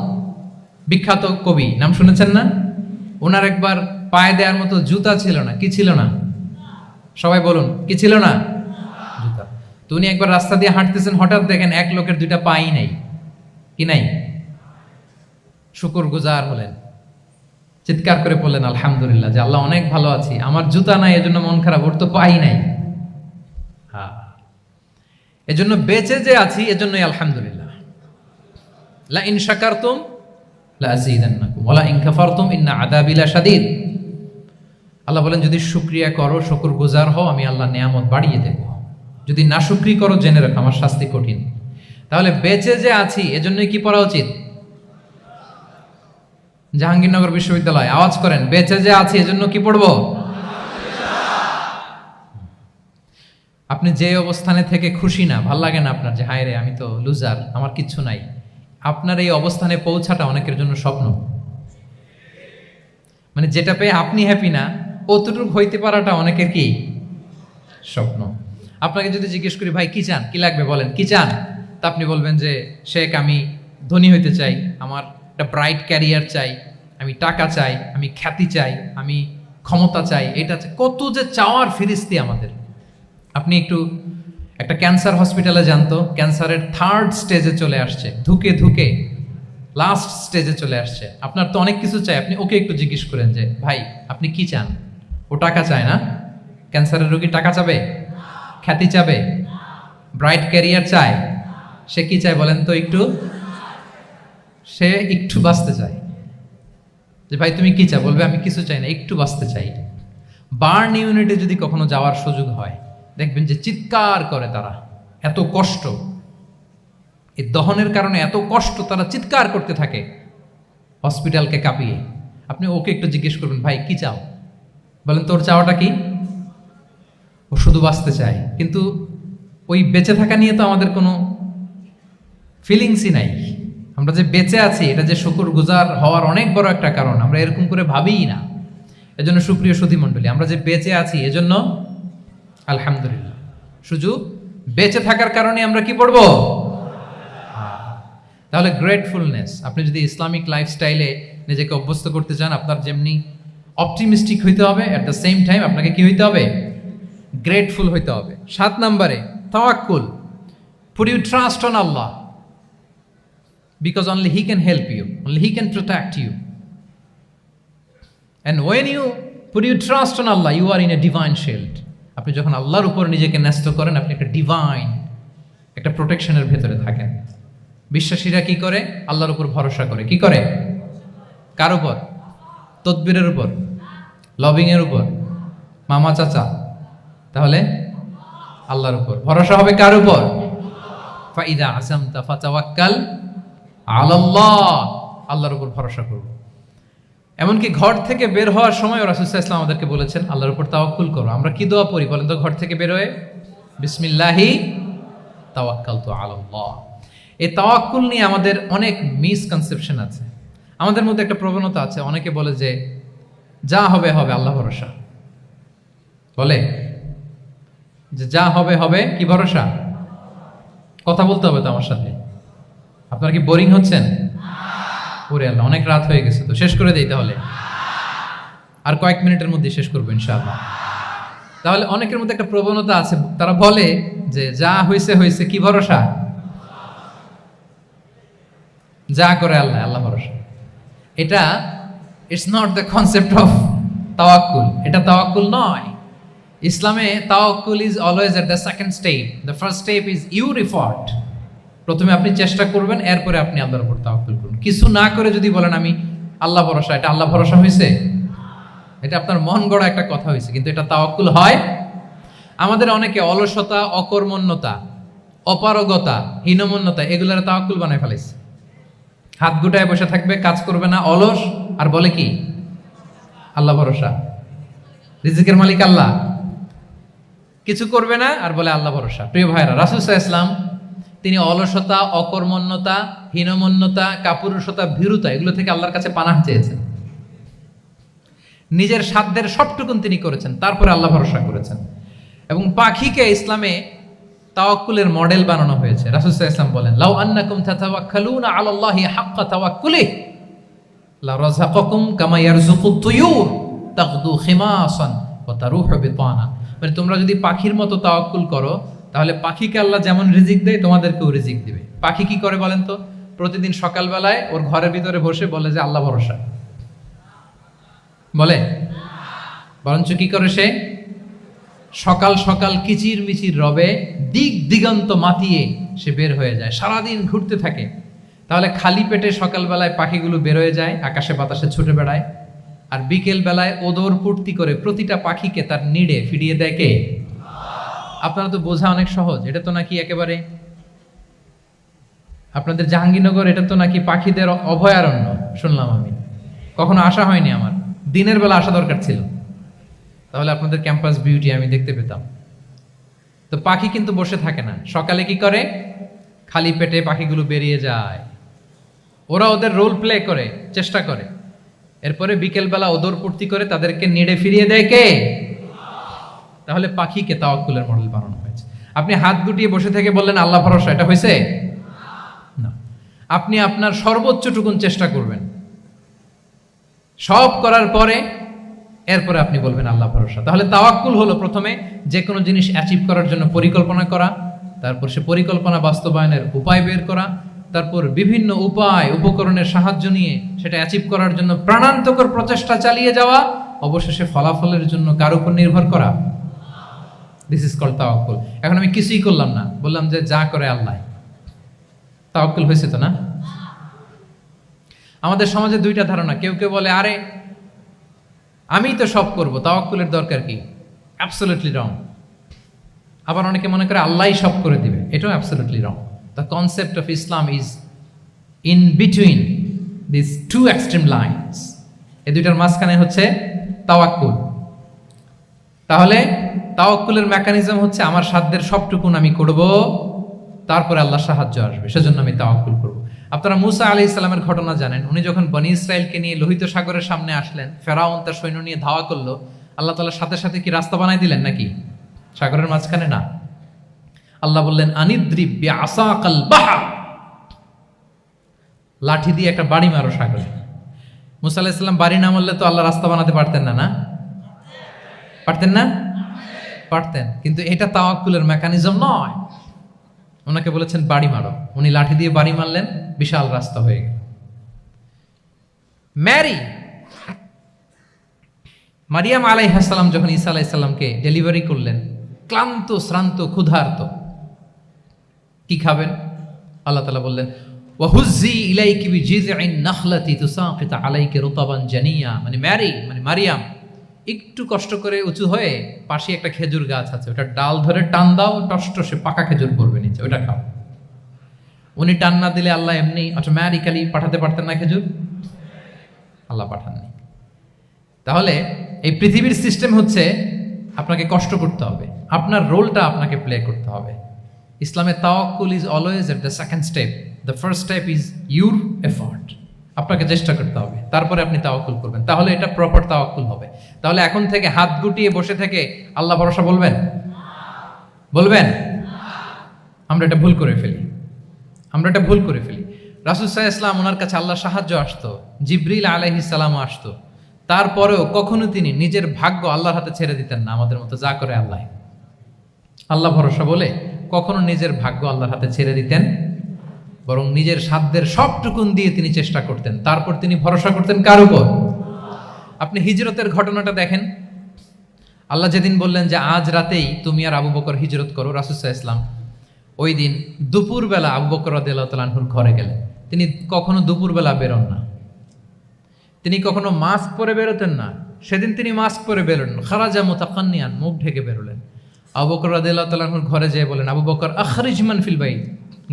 বিখ্যাত কবি, নাম শুনেছেন না? ওনার একবার পায়ে দেওয়ার মতো জুতা ছিল না। কি ছিল না? সবাই বলুন, কি ছিল না? জুতা। তো উনি একবার রাস্তা দিয়ে হাঁটতেছেন, হঠাৎ দেখেন এক লোকের 2টা পাই নাই। কি নাই? শুকরগুজার হলেন, চিৎকার করে বললেন আলহামদুলিল্লাহ, যে আল্লাহ অনেক ভালো আছি, আমার জুতা নাই এজন্য মন খারাপ, ওর তো পাই নাই। হ্যাঁ, এজন্য বেঁচে যে আছি এজন্যই আলহামদুলিল্লাহ। লা ইন শাকারতুম লা আযীদান্নাকুম ওয়া লা ইন কাফারতুম ইন্না আযাবি লাশাদীদ। আল্লাহ বলেন, যদি শুকরিয়া করো, শুকরগুজার হও, আমি আল্লাহ নিয়ামত বাড়িয়ে দেব। যদি নাশুকরি করো, জেনে রাখো আমার শাস্তি কঠিন। তাহলে বেঁচে যে আছি এজন্যই কি পড়া উচিত? জাহাঙ্গীরনগর বিশ্ববিদ্যালয়, আওয়াজ করেন, বেঁচে যে আছি এজন্য কি পড়বো? আপনি যে অবস্থানে থেকে খুশি না, ভাল লাগে না আপনার, যে হায় রে আমি তো লুজার, আমার কিচ্ছু নাই, আপনার এই অবস্থানে পৌঁছাটা অনেকের জন্য স্বপ্ন। মানে যেটা পেয়ে আপনি হ্যাপি না, অতটুকু হইতে পারাটা অনেকের কি স্বপ্ন। আপনাকে যদি জিজ্ঞেস করি ভাই কি চান, কি লাগবে বলেন, কি চান, তা আপনি বলবেন যে শেখ আমি ধনী হইতে চাই, আমার একটা ব্রাইট ক্যারিয়ার চাই, আমি টাকা চাই, আমি খ্যাতি চাই, আমি ক্ষমতা চাই, এটা চাই। কত যে চাওয়ার ফিরিস্তি আমাদের। আপনি একটু একটা ক্যান্সার হসপিটালে জানতো, ক্যান্সারের 3rd স্টেজে চলে আসছে, ধুকে ধুকে লাস্ট স্টেজে চলে আসছে। আপনার তো অনেক কিছু চাই, আপনি ওকে একটু জিজ্ঞেস করেন যে ভাই আপনি কি চান? ও টাকা চায় না? ক্যান্সারের রোগী টাকা চাবে? খ্যাতি চাবে? ব্রাইট ক্যারিয়ার চায়? সে কি চায় বলেন তো একটু? সে একটু বাঁচতে চায়। যে ভাই তুমি কি চাও? বলবে আমি কিছু চাই না, একটু বাঁচতে চাই। বার্ন ইউনিটে যদি কখনো যাওয়ার সুযোগ হয়, দেখবেন যে চিৎকার করে তারা, এত কষ্ট, এই দহনের কারণে এত কষ্ট, তারা চিৎকার করতে থাকে হসপিটালকে কাঁপিয়ে। আপনি ওকে একটু জিজ্ঞেস করবেন ভাই কি চাও? বলেন তোর চাওয়াটা কি? ও শুধু বাঁচতে চায়, কিন্তু ওই বেঁচে থাকা নিয়ে তো আমাদের কোনো ফিলিংসই নাই। আমরা যে বেঁচে আছি এটা যে শুকরগুজার হওয়ার অনেক বড় একটা কারণ, আমরা এরকম করে ভাবিই না। এজন্য সুপ্রিয় সুধী মণ্ডলী, আমরা যে বেঁচে আছি এজন্য আলহামদুলিল্লাহ। শুধু বেঁচে থাকার কারণে আমরা কি পড়বো? তাহলে গ্রেটফুলনেস, আপনি যদি ইসলামিক লাইফস্টাইলে নিজেকে অভ্যস্ত করতে চান, আপনার যেমনি অপটিমিস্টিক হইতে হবে, অ্যাট দ্য সেম টাইম আপনাকে কি হইতে হবে? গ্রেটফুল হইতে হবে। 7 নম্বরে তাওয়াক্কুল। Put you trust on Allah because only He can help you, only He can protect you. And when you put your trust on Allah, you are in a divine shield. আপনি যখন আল্লাহর উপর নিজেকে ন্যস্ত করেন, আপনি একটা ডিভাইন, একটা প্রোটেকশনের ভেতরে থাকেন। বিশ্বাসীরা কি করে? আল্লাহর উপর ভরসা করে। কি করে? কার উপর? তদবিরের উপর, লবিং এর উপর, মামা চাচা? তাহলে আল্লাহর উপর ভরসা হবে। কার উপর? ফাইদা আযামতা ফাতাওয়াক্কাল আলাল্লাহ, আল্লাহর উপর ভরসা করব। এমনকি ঘর থেকে বের হওয়ার সময় রাসূল সাল্লাল্লাহু আলাইহি ওয়াসাল্লাম আমাদেরকে বলেছেন আল্লাহর উপর তাওয়াক্কুল করো। আমরা কি দোয়া পড়ি বলেন তো ঘর থেকে বের হয়ে? বিসমিল্লাহি তাওয়াক্কালতু আলাল্লাহ। এই তাওয়াক্কুল নিয়ে আমাদের অনেক মিসকনসেপশন আছে। আমাদের মধ্যে একটা প্রবণতা আছে, অনেকে বলে যে যা হবে হবে, আল্লাহ ভরসা। বলে যে যা হবে হবে, কি ভরসা? কথা বলতে হবে তো আমার সাথে। আপনারা কি বোরিং হচ্ছেন? ওরে আল্লাহ, অনেক রাত হয়ে গেছে, তো শেষ করে দেই তাহলে। আর কয়েক মিনিটের মধ্যে শেষ করবো ইনশাআল্লাহ। তাহলে অনেকের মধ্যে একটা প্রবণতা আছে, তারা বলে যে যা হয়েছে হয়েছে, কি ভরসা? যা করে আল্লাহ, আল্লাহ ভরসা। এটা it's not the concept of তাওয়াক্কুল। এটা তাওয়াক্কুল নয়। ইসলামে তাওয়াক্কুল is always at the second step. The first step is your effort. প্রথমে আপনি চেষ্টা করবেন, এরপরে আপনি আল্লাহর উপর তাওয়াক্কুল করুন। কিছু না করে যদি বলেন আমি আল্লাহ ভরসা, এটা আল্লাহ ভরসা হয়েছে? এটা আপনার মন গড়া একটা কথা হয়েছে, কিন্তু এটা তাওয়াক্কুল হয়? আমাদের অনেকে অলসতা, অকর্মণ্যতা, অপারগতা, হীনমন্যতা এগুলোর তাওয়াক্কুল বানায় ফেলেছে। হাত গুটায় বসে থাকবে, কাজ করবে না, অলস, আর বলে কি আল্লাহ ভরসা। রিজিকের মালিক আল্লাহ, কিছু করবে না আর বলে আল্লাহ ভরসা। প্রিয় ভাইরা, রাসূল সাল্লাল্লাহু আলাইহি ওয়াসাল্লাম তিনি অলসতা, অকর্মণ্যতা, হীনমন্যতা, কাপুরুষতা, ভীরুতা এগুলো থেকে আল্লাহর কাছে পানাহ চেয়েছেন। নিজের সাধ্যের সবটুকুন তিনি করেছেন, তারপরে আল্লাহ ভরসা করেছেন। এবং পাখিকে ইসলামে তাওয়াক্কুলের মডেল বানানো হয়েছে। রাসূল সাল্লাল্লাহু আলাইহি ওয়াসাল্লাম বলেন লাউ আন্নাকুম তাতাওয়াক্কালুনা আলাল্লাহি হাক্কা তাওয়াক্কুলিহি লা রাযাকাকুম কামা ইয়ারযুকুত তুয়ুর তাগদু খিমাসান ওয়া তারুহু বিতানা। মানে তোমরা যদি পাখির মতো তাওয়াক্কুল করো, তাহলে পাখিকে আল্লাহ যেমন রিজিক দেয় তোমাদেরকেও রিজিক দিবে। পাখি কি করে বলেন তো? প্রতিদিন সকালবেলায় ওর ঘরের ভিতরে বসে বলে যে আল্লাহ ভরসা। বলে? বরঞ্চ কি করে সে? সকাল সকাল কিচির মিচির রবে দিক দিগন্ত মাতিয়ে সে বের হয়ে যায়, সারাদিন ঘুরতে থাকে। তাহলে খালি পেটে সকালবেলায় পাখিগুলো বের হয়ে যায়, আকাশে বাতাসে ছুটে বেড়ায়, আর বিকেল বেলায় ওদর পূর্তি করে প্রতিটা পাখিকে তার নিড়ে ফিরিয়ে দেয় কে? আপনারা তো বোঝা অনেক সহজ। এটা তো নাকি একেবারে আপনাদের জাহাঙ্গীরনগর, এটা তো নাকি পাখিদের অভয়ারণ্য শুনলাম আমি। কখনো আসা হয়নি আমার, দিনের বেলা আসা দরকার ছিল, তাহলে আপনাদের ক্যাম্পাস বিউটি আমি দেখতে পেতাম। তো পাখি কিন্তু বসে থাকে না, সকালে কি করে, খালি পেটে পাখিগুলো বেরিয়ে যায়, ওরা ওদের রোল প্লে করে, চেষ্টা করে, এরপরে বিকেলবেলা ওদর পূর্তি করে তাদেরকে নেড়ে ফিরিয়ে দেয় কে? তাহলে পাখিকে তাওয়াক্কুলের মডেল বানানো হয়েছে। আপনি হাত গুটিয়ে বসে থেকে বললেন আল্লাহ ভরসা, এটা হয়েছে না। আপনি আপনার সর্বোচ্চটুকুন চেষ্টা করবেন, সব করার পরে এরপরে আপনি বলবেন আল্লাহ ভরসা। তাহলে তাওয়াক্কুল হলো প্রথমে যে কোনো জিনিস অ্যাচিভ করার জন্য পরিকল্পনা করা, তারপর সে পরিকল্পনা বাস্তবায়নের উপায় বের করা, তারপর বিভিন্ন উপায় উপকরণের সাহায্য নিয়ে সেটা অ্যাচিভ করার জন্য প্রাণান্তকর প্রচেষ্টা চালিয়ে যাওয়া, অবশেষে ফলাফলের জন্য কার উপর নির্ভর করা। দিস ইজ কল্ড তাওয়াক্কুল। এখন আমি কিছুই করলাম না, বললাম যে যা করে আল্লাহ, তাওয়াক্কুল হয়েছে তো না? আমাদের সমাজে দুইটা ধারণা, কেউ কেউ বলে আরে আমি তো সব করব, তাওয়াক্কুলের দরকার কি? Absolutely wrong. আবার অনেকে মনে করে আল্লাহই সব করে দিবে, এটাও absolutely wrong. The concept of Islam is in between this two extreme lines. এই দুইটার মাঝখানে হচ্ছে তাওয়াক্কুল। তাহলে তাওয়াক্কুলের মেকানিজম হচ্ছে আমার সাধ্যের সবটুকুন আমি করব, তারপরে আল্লাহর সাহায্য আসবে, সেজন্য আমি তাওয়াক্কুল করব। আপনারা মুসা আলাইহিস সালামের ঘটনা জানেন, উনি যখন বনী ইসরাইলকে নিয়ে লোহিত সাগরের সামনে আসলেন, ফেরাউন তার সৈন্য নিয়ে ধাওয়া করলো, আল্লাহ তাআলার সাথে সাথে কি রাস্তা বানাই দিলেন নাকি? সাগরের মাঝখানে না, আল্লাহ বললেন আনিদ্রিব বিআসাকাল বাহর, লাঠি দিয়ে একটা বাড়ি মারো সাগরে। মুসা আলাইহিস সালাম বাড়ি না মারলে তো আল্লাহ রাস্তা বানাতে পারতেন না, না পারতেন না? পারতেন, কিন্তু এটা তাওয়াক্কুলের মেকানিজম নয়। ওনাকে বলেছেন বাড়ি মারো, উনি লাঠি দিয়ে বাড়ি মারলেন, বিশাল রাস্তা হয়ে গেল। মারিয়াম আলাইহিস সালাম যখন ঈসা আলাইহিস সালামকে ডেলিভারি করলেন, ক্লান্ত শ্রান্ত ক্ষুধার্ত, কি খাবেন? আল্লাহ তাআলা বললেন ওয়াহুজ্জি ইলাইকি বিজিযইন নাখলাতি তুসাকিত আলাইকি রুতাবান জানিয়া, মানে মারিয়াম একটু কষ্ট করে উঁচু হয়ে পাশে একটা খেজুর গাছ আছে, ওটা ডাল ধরে টান দাও, টসটসে পাকা খেজুর পড়বে নিচে, ওটা খাও। উনি টান না দিলে আল্লাহ এমনি অটোমেটিক্যালি পাঠাতে পারতেন না খেজুর? আল্লাহ পাঠাননি। তাহলে এই পৃথিবীর সিস্টেম হচ্ছে আপনাকে কষ্ট করতে হবে, আপনার রোলটা আপনাকে প্লে করতে হবে। ইসলামে তাওয়াক্কুল is always at the second step, the first step is your effort. আপনাকে চেষ্টা করতে হবে, তারপরে আপনি তাওয়াক্কুল করবেন, তাহলে এটা প্রপার তাওয়াক্কুল হবে। তাহলে এখন থেকে হাত গুটিয়ে বসে থেকে আল্লাহ ভরসা বলবেন? আমরা এটা ভুল করে ফেলি, রাসূল সাল্লাল্লাহু আলাইহি ওয়াসাল্লাম, ওনার কাছে আল্লাহর সাহায্য আসতো, জিবরিল আলাইহিস সালাম আসতো, তারপরেও কখনো তিনি নিজের ভাগ্য আল্লাহর হাতে ছেড়ে দিতেন না। আমাদের মতো যা করে আল্লাহ ভরসা বলে কখনো নিজের ভাগ্য আল্লাহর হাতে ছেড়ে দিতেন, বরং নিজের সাধ্যের সবটুকুন দিয়ে তিনি চেষ্টা করতেন, তারপর তিনি ভরসা করতেন কার উপর? আপনি হিজরতের ঘটনাটা দেখেন, আল্লাহ যেদিন বললেন যে আজ রাতেই তুমি আর আবু বকর হিজরত করো, রাসূল সাল্লাল্লাহু আলাইহি ওয়াসাল্লাম ওই দিন দুপুরবেলা আবু বকর রাদিয়াল্লাহু তাআলা আনহুর ঘরে গেলেন। তিনি কখনো দুপুরবেলা বেরোন না, তিনি কখনো মাস্ক পরে বেরোতেন না। সেদিন তিনি মাস্ক পরে বেরোলেন, খারাজা মুতাকান্নিয়ান, মুখ ঢেকে বেরোলেন। আবু বকর রাদিয়াল্লাহু তাআলা আনহুর ঘরে যেয়ে বলেন, আবু বকর আখরিজ মান ফিল বাইত,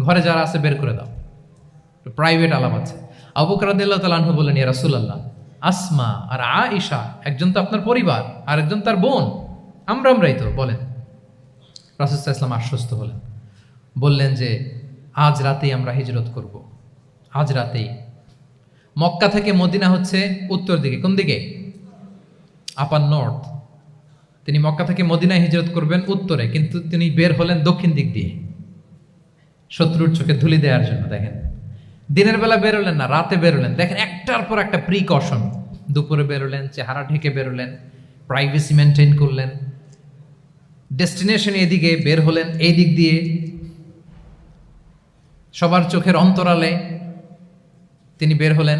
ঘরে যারা আছে বের করে দাও, প্রাইভেট আলাপ আছে। আবু বকর রাদিয়াল্লাহু তাআলা আনহু বলেন, ইয়া রাসূলুল্লাহ, আসমা আর আয়েশা একজন তো আপনার পরিবার আর একজন তার বোন, আমরাই তো, বলেন। রাসূল সাল্লাল্লাহু আলাইহি ওয়াসাল্লাম আশ্বস্ত হলেন, বললেন যে আজ রাতেই আমরা হিজরত করব, আজ রাতেই। মক্কা থেকে মদিনা হচ্ছে উত্তর দিকে, কোন দিকে? আপার নর্থ। তিনি মক্কা থেকে মদিনায় হিজরত করবেন উত্তরে, কিন্তু তিনি বের হলেন দক্ষিণ দিক দিয়ে, শত্রুর চোখে ধুলি দেওয়ার জন্য। দেখেন, দিনের বেলা বেরোলেন না, রাতে বেরোলেন। দেখেন, একটার পর একটা প্রিকশন। দুপুরে বেরোলেন, চেহারা ঢেকে বেরোলেন, প্রাইভেসি মেনটেন করলেন, ডেস্টিনেশন এদিকে, বের হলেন এই দিক দিয়ে, সবার চোখের অন্তরালে তিনি বের হলেন।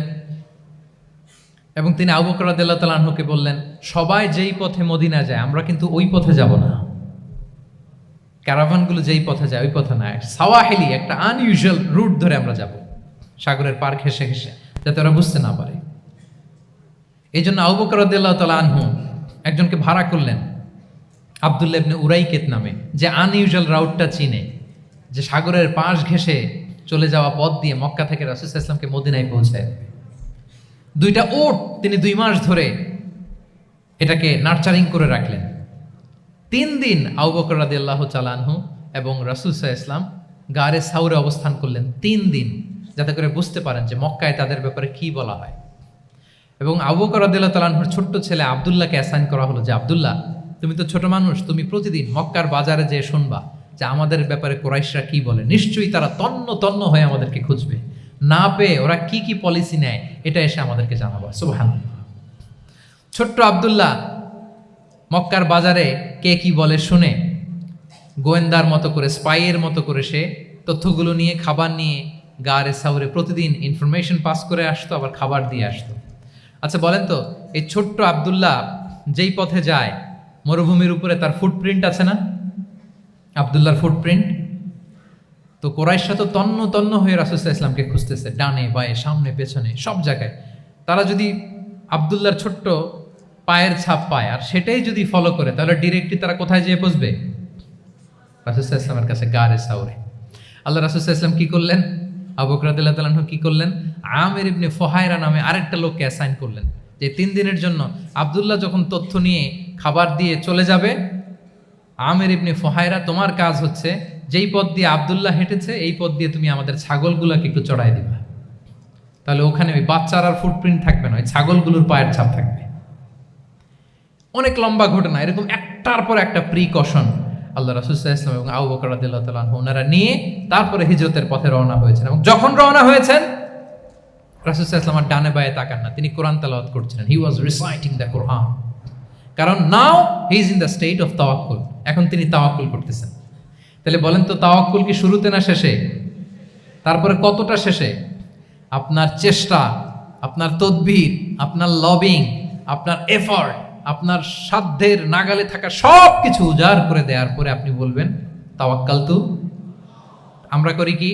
এবং তিনি আবু বকর রাদিয়াল্লাহু তাআলা আনহুকে বললেন, সবাই যেই পথে মদিনা যায় আমরা কিন্তু ওই পথে যাব না, ক্যারাভানগুলো যেই পথে যায় ওই পথে না, সাওয়াহিলি একটা আনইউজুয়াল রুট ধরে আমরা যাব, সাগরের পার ঘেঁষে ঘেঁষে, যাতে ওরা বুঝতে না পারে। এই জন্য আবু বকর রাদিয়াল্লাহু তাআলা আনহু একজনকে ভাড়া করলেন, আব্দুল্লাহ ইবনে উরাইকেত নামে, যে আনইউজুয়াল রাউটটা চিনে, যে সাগরের পাশ ঘেঁষে চলে যাওয়া পথ দিয়ে মক্কা থেকে রাসূল সাল্লাল্লাহু আলাইহি ওয়াসাল্লামকে মদিনায় পৌঁছায়। 2টা ওট তিনি 2 মাস ধরে এটাকে নার্চারিং করে রাখলেন। 3 দিন আবু বকর রাদিয়াল্লাহু তাআলা আনহু এবং রাসূল সাল্লাল্লাহু আলাইহি ওয়াসাল্লাম গারে সাউরে অবস্থান করলেন 3 দিন, যাতে করে বুঝতে পারেন যে মক্কায় তাদের ব্যাপারে কি বলা হয়। এবং আবু বকর রাদিয়াল্লাহু তাআলা আনহুর ছোট্ট ছেলে আব্দুল্লাহকে অ্যাসাইন করা হলো যে আব্দুল্লাহ, তুমি তো ছোট মানুষ, তুমি প্রতিদিন মক্কার বাজারে যেয়ে শুনবা যে আমাদের ব্যাপারে কুরাইশরা কি বলে। নিশ্চয়ই তারা তন্ন তন্ন হয়ে আমাদেরকে খুঁজবে, না পেয়ে ওরা কি কি পলিসি নেয় এটা এসে আমাদেরকে জানাবো। সুবহানাল্লাহ। ছোট্ট আব্দুল্লাহ মক্কার বাজারে কে কি বলে শুনে গোয়েন্দার মতো করে, স্পাইয়ের মতো করে সে তথ্যগুলো নিয়ে, খাবার নিয়ে গারে সাউরে প্রতিদিন ইনফরমেশন পাস করে আসতো, আবার খাবার দিয়ে আসতো। আচ্ছা বলেন তো, এই ছোট্ট আব্দুল্লাহ যেই পথে যায় মরুভূমির উপরে তার ফুটপ্রিন্ট আছে না, আব্দুল্লাহর ফুটপ্রিন্ট। তো কোরাইশরা তো তন্ন তন্ন হয়ে রাসূল সাল্লাল্লাহু আলাইহি ওয়াসাল্লামকে খুঁজতেছে, ডানে বায়ে সামনে পেছনে সব জায়গায়। তারা যদি আব্দুল্লাহর ছোট্ট পায়ের ছাপ পায় আর সেটাই যদি ফলো করে, তাহলে ডিরেক্টলি তারা কোথায় যেয়ে পৌঁছবে? রাসূল সাল্লাল্লাহু আলাইহি ওয়াসাল্লামের কাছে, গারে সাউরে। আল্লাহ রাসূল সাল্লাল্লাহু আলাইহি ওয়াসাল্লাম কি করলেন? আবু বকর রাদিয়াল্লাহু তাআলা আনহু কি করলেন? আমির ইবনে ফুহায়রা নামে আরেকটা লোককে অ্যাসাইন করলেন যে 3 দিনের জন্য আব্দুল্লাহ যখন তথ্য নিয়ে খাবার দিয়ে চলে যাবে, আমির ইবনে ফুহায়রা, তোমার কাজ হচ্ছে যেই পথ দিয়ে আব্দুল্লাহ হেঁটেছে এই পথ দিয়ে তুমি আমাদের ছাগলগুলোকে একটু চড়াই দিবা। তাহলে ওখানে ওই বাচ্চার আর ফুটপ্রিন্ট থাকবে না, ওই ছাগলগুলোর পায়ের ছাপ থাকবে। অনেক লম্বা ঘটনা, এরকম একটার পর একটা প্রিকশন আল্লাহ রাসূল সাল্লাল্লাহু আলাইহি ওয়াসাল্লাম এবং আবু বকর রাদিয়াল্লাহু তাআলা আনহু ওনারা নিয়ে তারপরে হিজরতের পথে রওনা হয়েছেন। এবং যখন রওনা হয়েছেন রাসূল সাল্লাল্লাহু আলাইহি ওয়াসাল্লাম ডানে বায়ে তাকান না, তিনি কোরআন তেলাওয়াত করছিলেন। হি ওয়াজ রিসাইটিং দ্য কোরআন, কারণ now he is in the state of tawakkul. এখন তিনি তাওয়াক্কুল করতেছেন। তাহলে বলেন তো, তাওয়াক্কুল কি শুরুতে না শেষে? তারপরে কতটা শেষে? আপনার চেষ্টা, আপনার তদবির, আপনার লবিং, আপনার এফর্ট, আপনার সাধ্যের নাগালে থাকা সব কিছু উজাড় করে দেওয়ার পরে আপনি বলবেন তাওয়াক্কালতু। আমরা করি কি?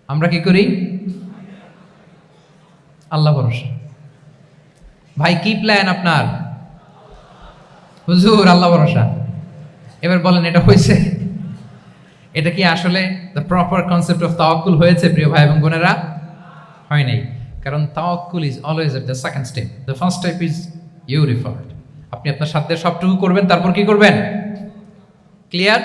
আমরা কি করি? আল্লাহ ভরসা। ভাই কি প্ল্যান আপনার? হুজুর আল্লাহ ভরসা। এবার বলেন এটা হয়েছে? এটা কি আসলে দ্য প্রপার কনসেপ্ট অফ তাওয়াক্কুল হয়েছে প্রিয় ভাই এবং বোনেরা? হয় নাই। কারণ তাওয়াক্কুল is always at the second step. The first step is you referred. আপনি আপনার সাধ্যের সবটুকু করবেন, তারপর কি করবেন? ক্লিয়ার?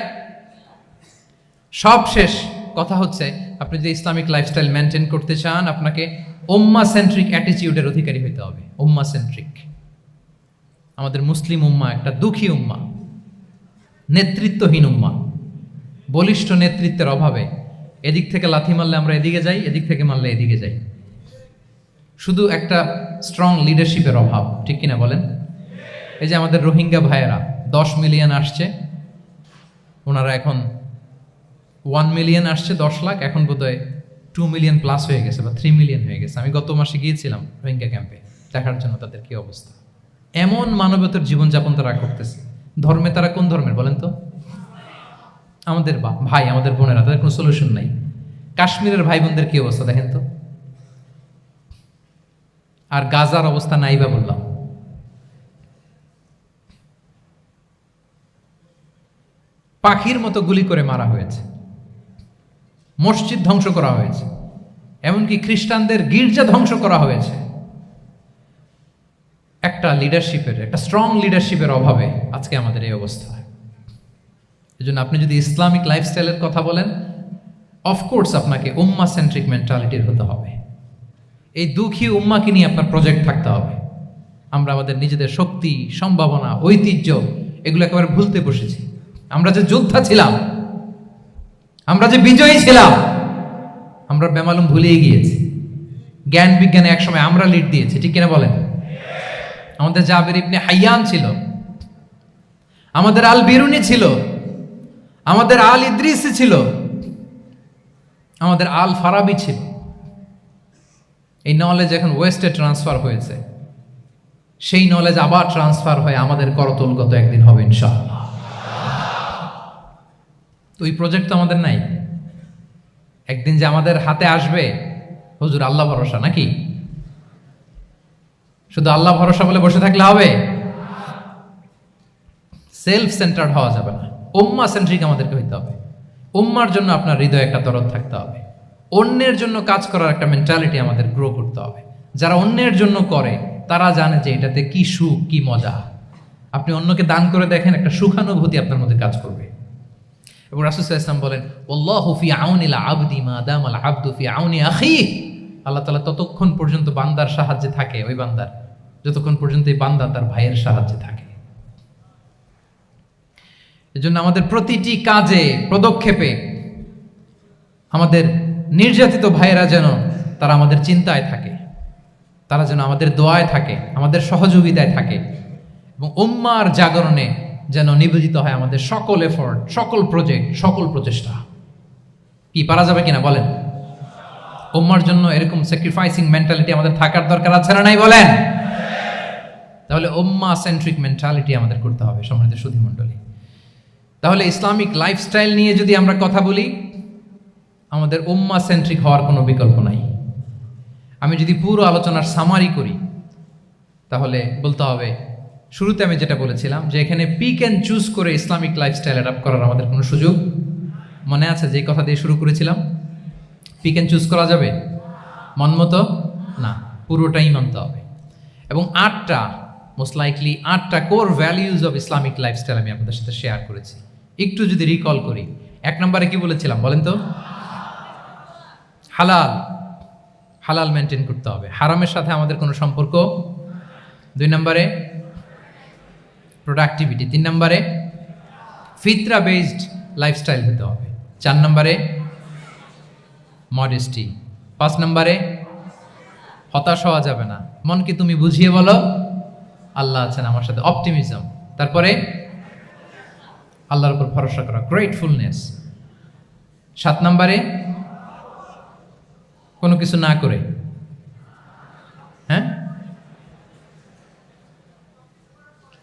সব শেষ। কথা হচ্ছে আপনি যদি ইসলামিক লাইফস্টাইল মেনটেন করতে চান, আপনাকে উম্মা সেন্ট্রিক অ্যাটিটিউডের অধিকারী হতে হবে। উম্মা সেন্ট্রিক। আমাদের মুসলিম উম্মা একটা দুঃখী উম্মা, নেতৃত্বহীন উম্মা, বলিষ্ঠ নেতৃত্বের অভাবে এদিক থেকে লাথি মারলে আমরা এদিকে যাই, এদিক থেকে মারলে এদিকে যাই। শুধু একটা স্ট্রং লিডারশিপের অভাব, ঠিক কিনা বলেন? এই যে আমাদের রোহিঙ্গা ভাইয়েরা 10 মিলিয়ন আসছে, ওনারা এখন 1 মিলিয়ন আসছে, 10 লাখ, এখন বোধহয় 2 মিলিয়ন প্লাস হয়ে গেছে বা 3 মিলিয়ন হয়ে গেছে। আমি গত মাসে গিয়েছিলাম রোহিঙ্গা ক্যাম্পে দেখার জন্য তাদের কি অবস্থা। এমন মানবতার জীবনযাপন তারা করতেছে। ধর্মে তারা কোন ধর্মের বলেন তো? আমাদের ভাই, আমাদের বোনেরা, তাদের কোনো সলিউশন নাই। কাশ্মীরের ভাই বোনদের কি অবস্থা দেখেন তো। আর গাজার অবস্থা নাই বা বললাম। পাখির মতো গুলি করে মারা হয়েছে, মসজিদ ধ্বংস করা হয়েছে, এমনকি খ্রিস্টানদের গির্জা ধ্বংস করা হয়েছে। একটা লিডারশিপের, একটা স্ট্রং লিডারশিপের অভাবে আজকে আমাদের এই অবস্থা। এই জন্য আপনি যদি ইসলামিক লাইফস্টাইলের কথা বলেন, অফকোর্স আপনাকে উম্মা সেন্ট্রিক মেন্টালিটির হতে হবে। এই দুঃখী উম্মাকে নিয়ে আপনার প্রজেক্ট থাকতে হবে। আমরা আমাদের নিজেদের শক্তি, সম্ভাবনা, ঐতিহ্য এগুলো একেবারে ভুলতে বসেছি। আমরা যে যোদ্ধা ছিলাম, আমরা যে বিজয়ী ছিলাম, আমরা বেমালুম ভুলিয়ে গিয়েছি। জ্ঞান বিজ্ঞানে একসময় আমরা লিড দিয়েছি, ঠিক কিনা বলেন? আমাদের জাবের ইবনে হাইয়ান ছিল, আমাদের আল বিরুনি ছিল, আমাদের আল ইদ্রিসি ছিল, আমাদের আল ফারাবি ছিল। এই নলেজ এখন ওয়েস্টে ট্রান্সফার হয়েছে, সেই নলেজ আবার ট্রান্সফার হয়ে আমাদের করতলগত একদিন হবে ইনশাআল্লাহ। তো এই প্রজেক্ট তো আমাদের নাই। একদিন যে আমাদের হাতে আসবে, হুজুর আল্লাহ ভরসা নাকি? শুধু আল্লাহ ভরসা বলে বসে থাকলে হবে? সেলফ সেন্টার্ড হওয়া যাবে না, উম্মা সেন্ট্রিক আমাদেরকে হইতে হবে। উম্মার জন্য আপনার হৃদয়ে একটা দরদ থাকতে হবে। অন্যের জন্য কাজ করার একটা মেন্টালিটি আমাদের গ্রো করতে হবে। যারা অন্যের জন্য করে তারা জানে যে এটাতে কি সুখ, কি মজা। আপনি অন্যকে দান করে দেখেন, একটা সুখানুভূতি আপনার মধ্যে কাজ করবে। এবং রাসূল সাল্লাল্লাহু আলাইহি ওয়াসাল্লাম বলেন, আল্লাহু ফি আউনিল আবদি মা দামাল আবদু ফি আউনি আখিহি। আল্লাহ তাআলা ততক্ষণ পর্যন্ত বান্দার সাহায্যে থাকে, ওই বান্দার, যতক্ষণ পর্যন্ত এই বান্দা তার ভাইয়ের সাহায্যে থাকে। এজন্য আমাদের প্রতিটি কাজে, পদক্ষেপে আমাদের নির্যাতিত ভাইয়েরা যেন তারা আমাদের চিন্তায় থাকে, তারা যেন আমাদের দোয়ায় থাকে, আমাদের সহযোগিতায় থাকে, এবং উম্মার জাগরণে যেন নিবেদিত হয় আমাদের সকল এফোর্ট, সকল প্রজেক্ট, সকল প্রচেষ্টা। কি পারা যাবে কিনা বলেন? উম্মার জন্য এরকম স্যাক্রিফাইসিং মেন্টালিটি আমাদের থাকার দরকার আছে না নাই বলেন? তাহলে উম্মা সেন্ট্রিক মেন্টালিটি আমাদের করতে হবে সম্মানিত সুধী মণ্ডলী। তাহলে ইসলামিক লাইফস্টাইল নিয়ে যদি আমরা কথা বলি, আমাদের উম্মা সেন্ট্রিক হওয়ার কোনো বিকল্প নাই। আমি যদি পুরো আলোচনার সামারি করি তাহলে বলতে হবে, শুরুতে আমি যেটা বলেছিলাম যে এখানে পিক অ্যান্ড চুজ করে ইসলামিক লাইফস্টাইল অ্যাডাপ্ট করার আমাদের কোনো সুযোগ, মনে আছে যে কথা দিয়ে শুরু করেছিলাম? পিক অ্যান্ড চুজ করা যাবে? মন মতো না, পুরোটাই মানতে হবে। এবং 8টা, মোস্ট লাইকলি 8টা core values of Islamic lifestyle আমি আপনাদের সাথে শেয়ার করেছি। একটু যদি রিকল করি, 1 নম্বরে কি বলেছিলাম বলেন তো? হালাল, হালাল মেনটেন করতে হবে, হারামের সাথে আমাদের কোনো সম্পর্ক। 2 নম্বরে প্রোডাক্টিভিটি। 3 নম্বরে ফিতরা বেসড লাইফস্টাইল হতে হবে। 4 নম্বরে মডেস্টি। 5 নম্বরে হতাশ হওয়া যাবে না, মনকে তুমি বুঝিয়ে বলো আল্লাহ আছেন আমার সাথে, অপটিমিজম। তারপরে আল্লাহর উপর ভরসা করা, গ্রেটফুলনেস। 7 নম্বরে কোনো কিছু না করে, হ্যাঁ,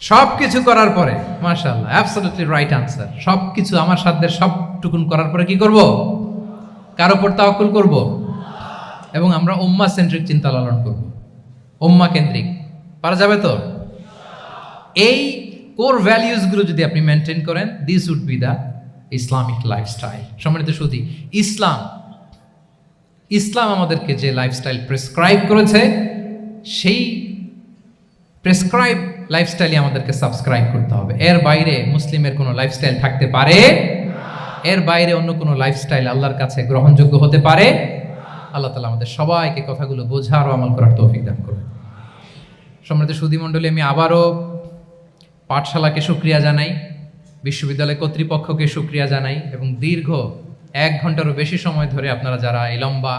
সব কিছু করার পরে, মাশাআল্লাহ, অ্যাবসলিউটলি রাইট আনসার। সব কিছু আমার সাধ্যের সবটুকুন করার পরে কি করব? কার উপর তাওয়াক্কুল করব, এবং আমরা উম্মাহ সেন্ট্রিক চিন্তা লালন করব, উম্মাহ কেন্দ্রিক। পারা যাবে তো? এই কোর ভ্যালিউজগুলো যদি আপনি মেনটেন করেন, this would be the Islamic lifestyle. সম্মানিত সুধী, ইসলাম আমাদেরকে যে লাইফস্টাইল প্রেসক্রাইব করেছে, সেই প্রেসক্রাইব লাইফস্টাইলই আমাদেরকে সাবস্ক্রাইব করতে হবে। এর বাইরে মুসলিমের কোনো লাইফস্টাইল থাকতে পারে? এর বাইরে অন্য কোনো লাইফস্টাইল আল্লাহর কাছে গ্রহণযোগ্য হতে পারে? আল্লাহ তাআলা আমাদের সবাইকে কথাগুলো বোঝার ও আমল করার তৌফিক দান করুন। সম্মানিত সুধী মণ্ডলী, আমি আবারও পাঠশালাকে শুকরিয়া জানাই, বিশ্ববিদ্যালয় কর্তৃপক্ষকে শুকরিয়া জানাই, এবং দীর্ঘ 1 ঘন্টারও বেশি সময় ধরে আপনারা যারা এই লম্বা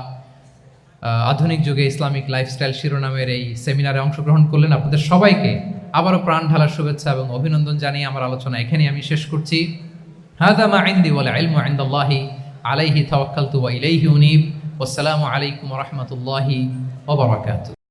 আধুনিক যুগে ইসলামিক লাইফস্টাইল শিরোনামের এই সেমিনারে অংশগ্রহণ করলেন, আপনাদের সবাইকে আবারও প্রাণ ঢালার শুভেচ্ছা এবং অভিনন্দন জানিয়ে আমার আলোচনা এখানেই আমি শেষ করছি। হাযা মা ইনদি ওয়াল ইলমু ইনদাল্লাহি আলাইহি তাওয়াক্কালতু ওয়া ইলাইহি উনীব। ওয়াসসালামু আলাইকুম ওয়া রাহমাতুল্লাহি ওয়া বারাকাতুহু।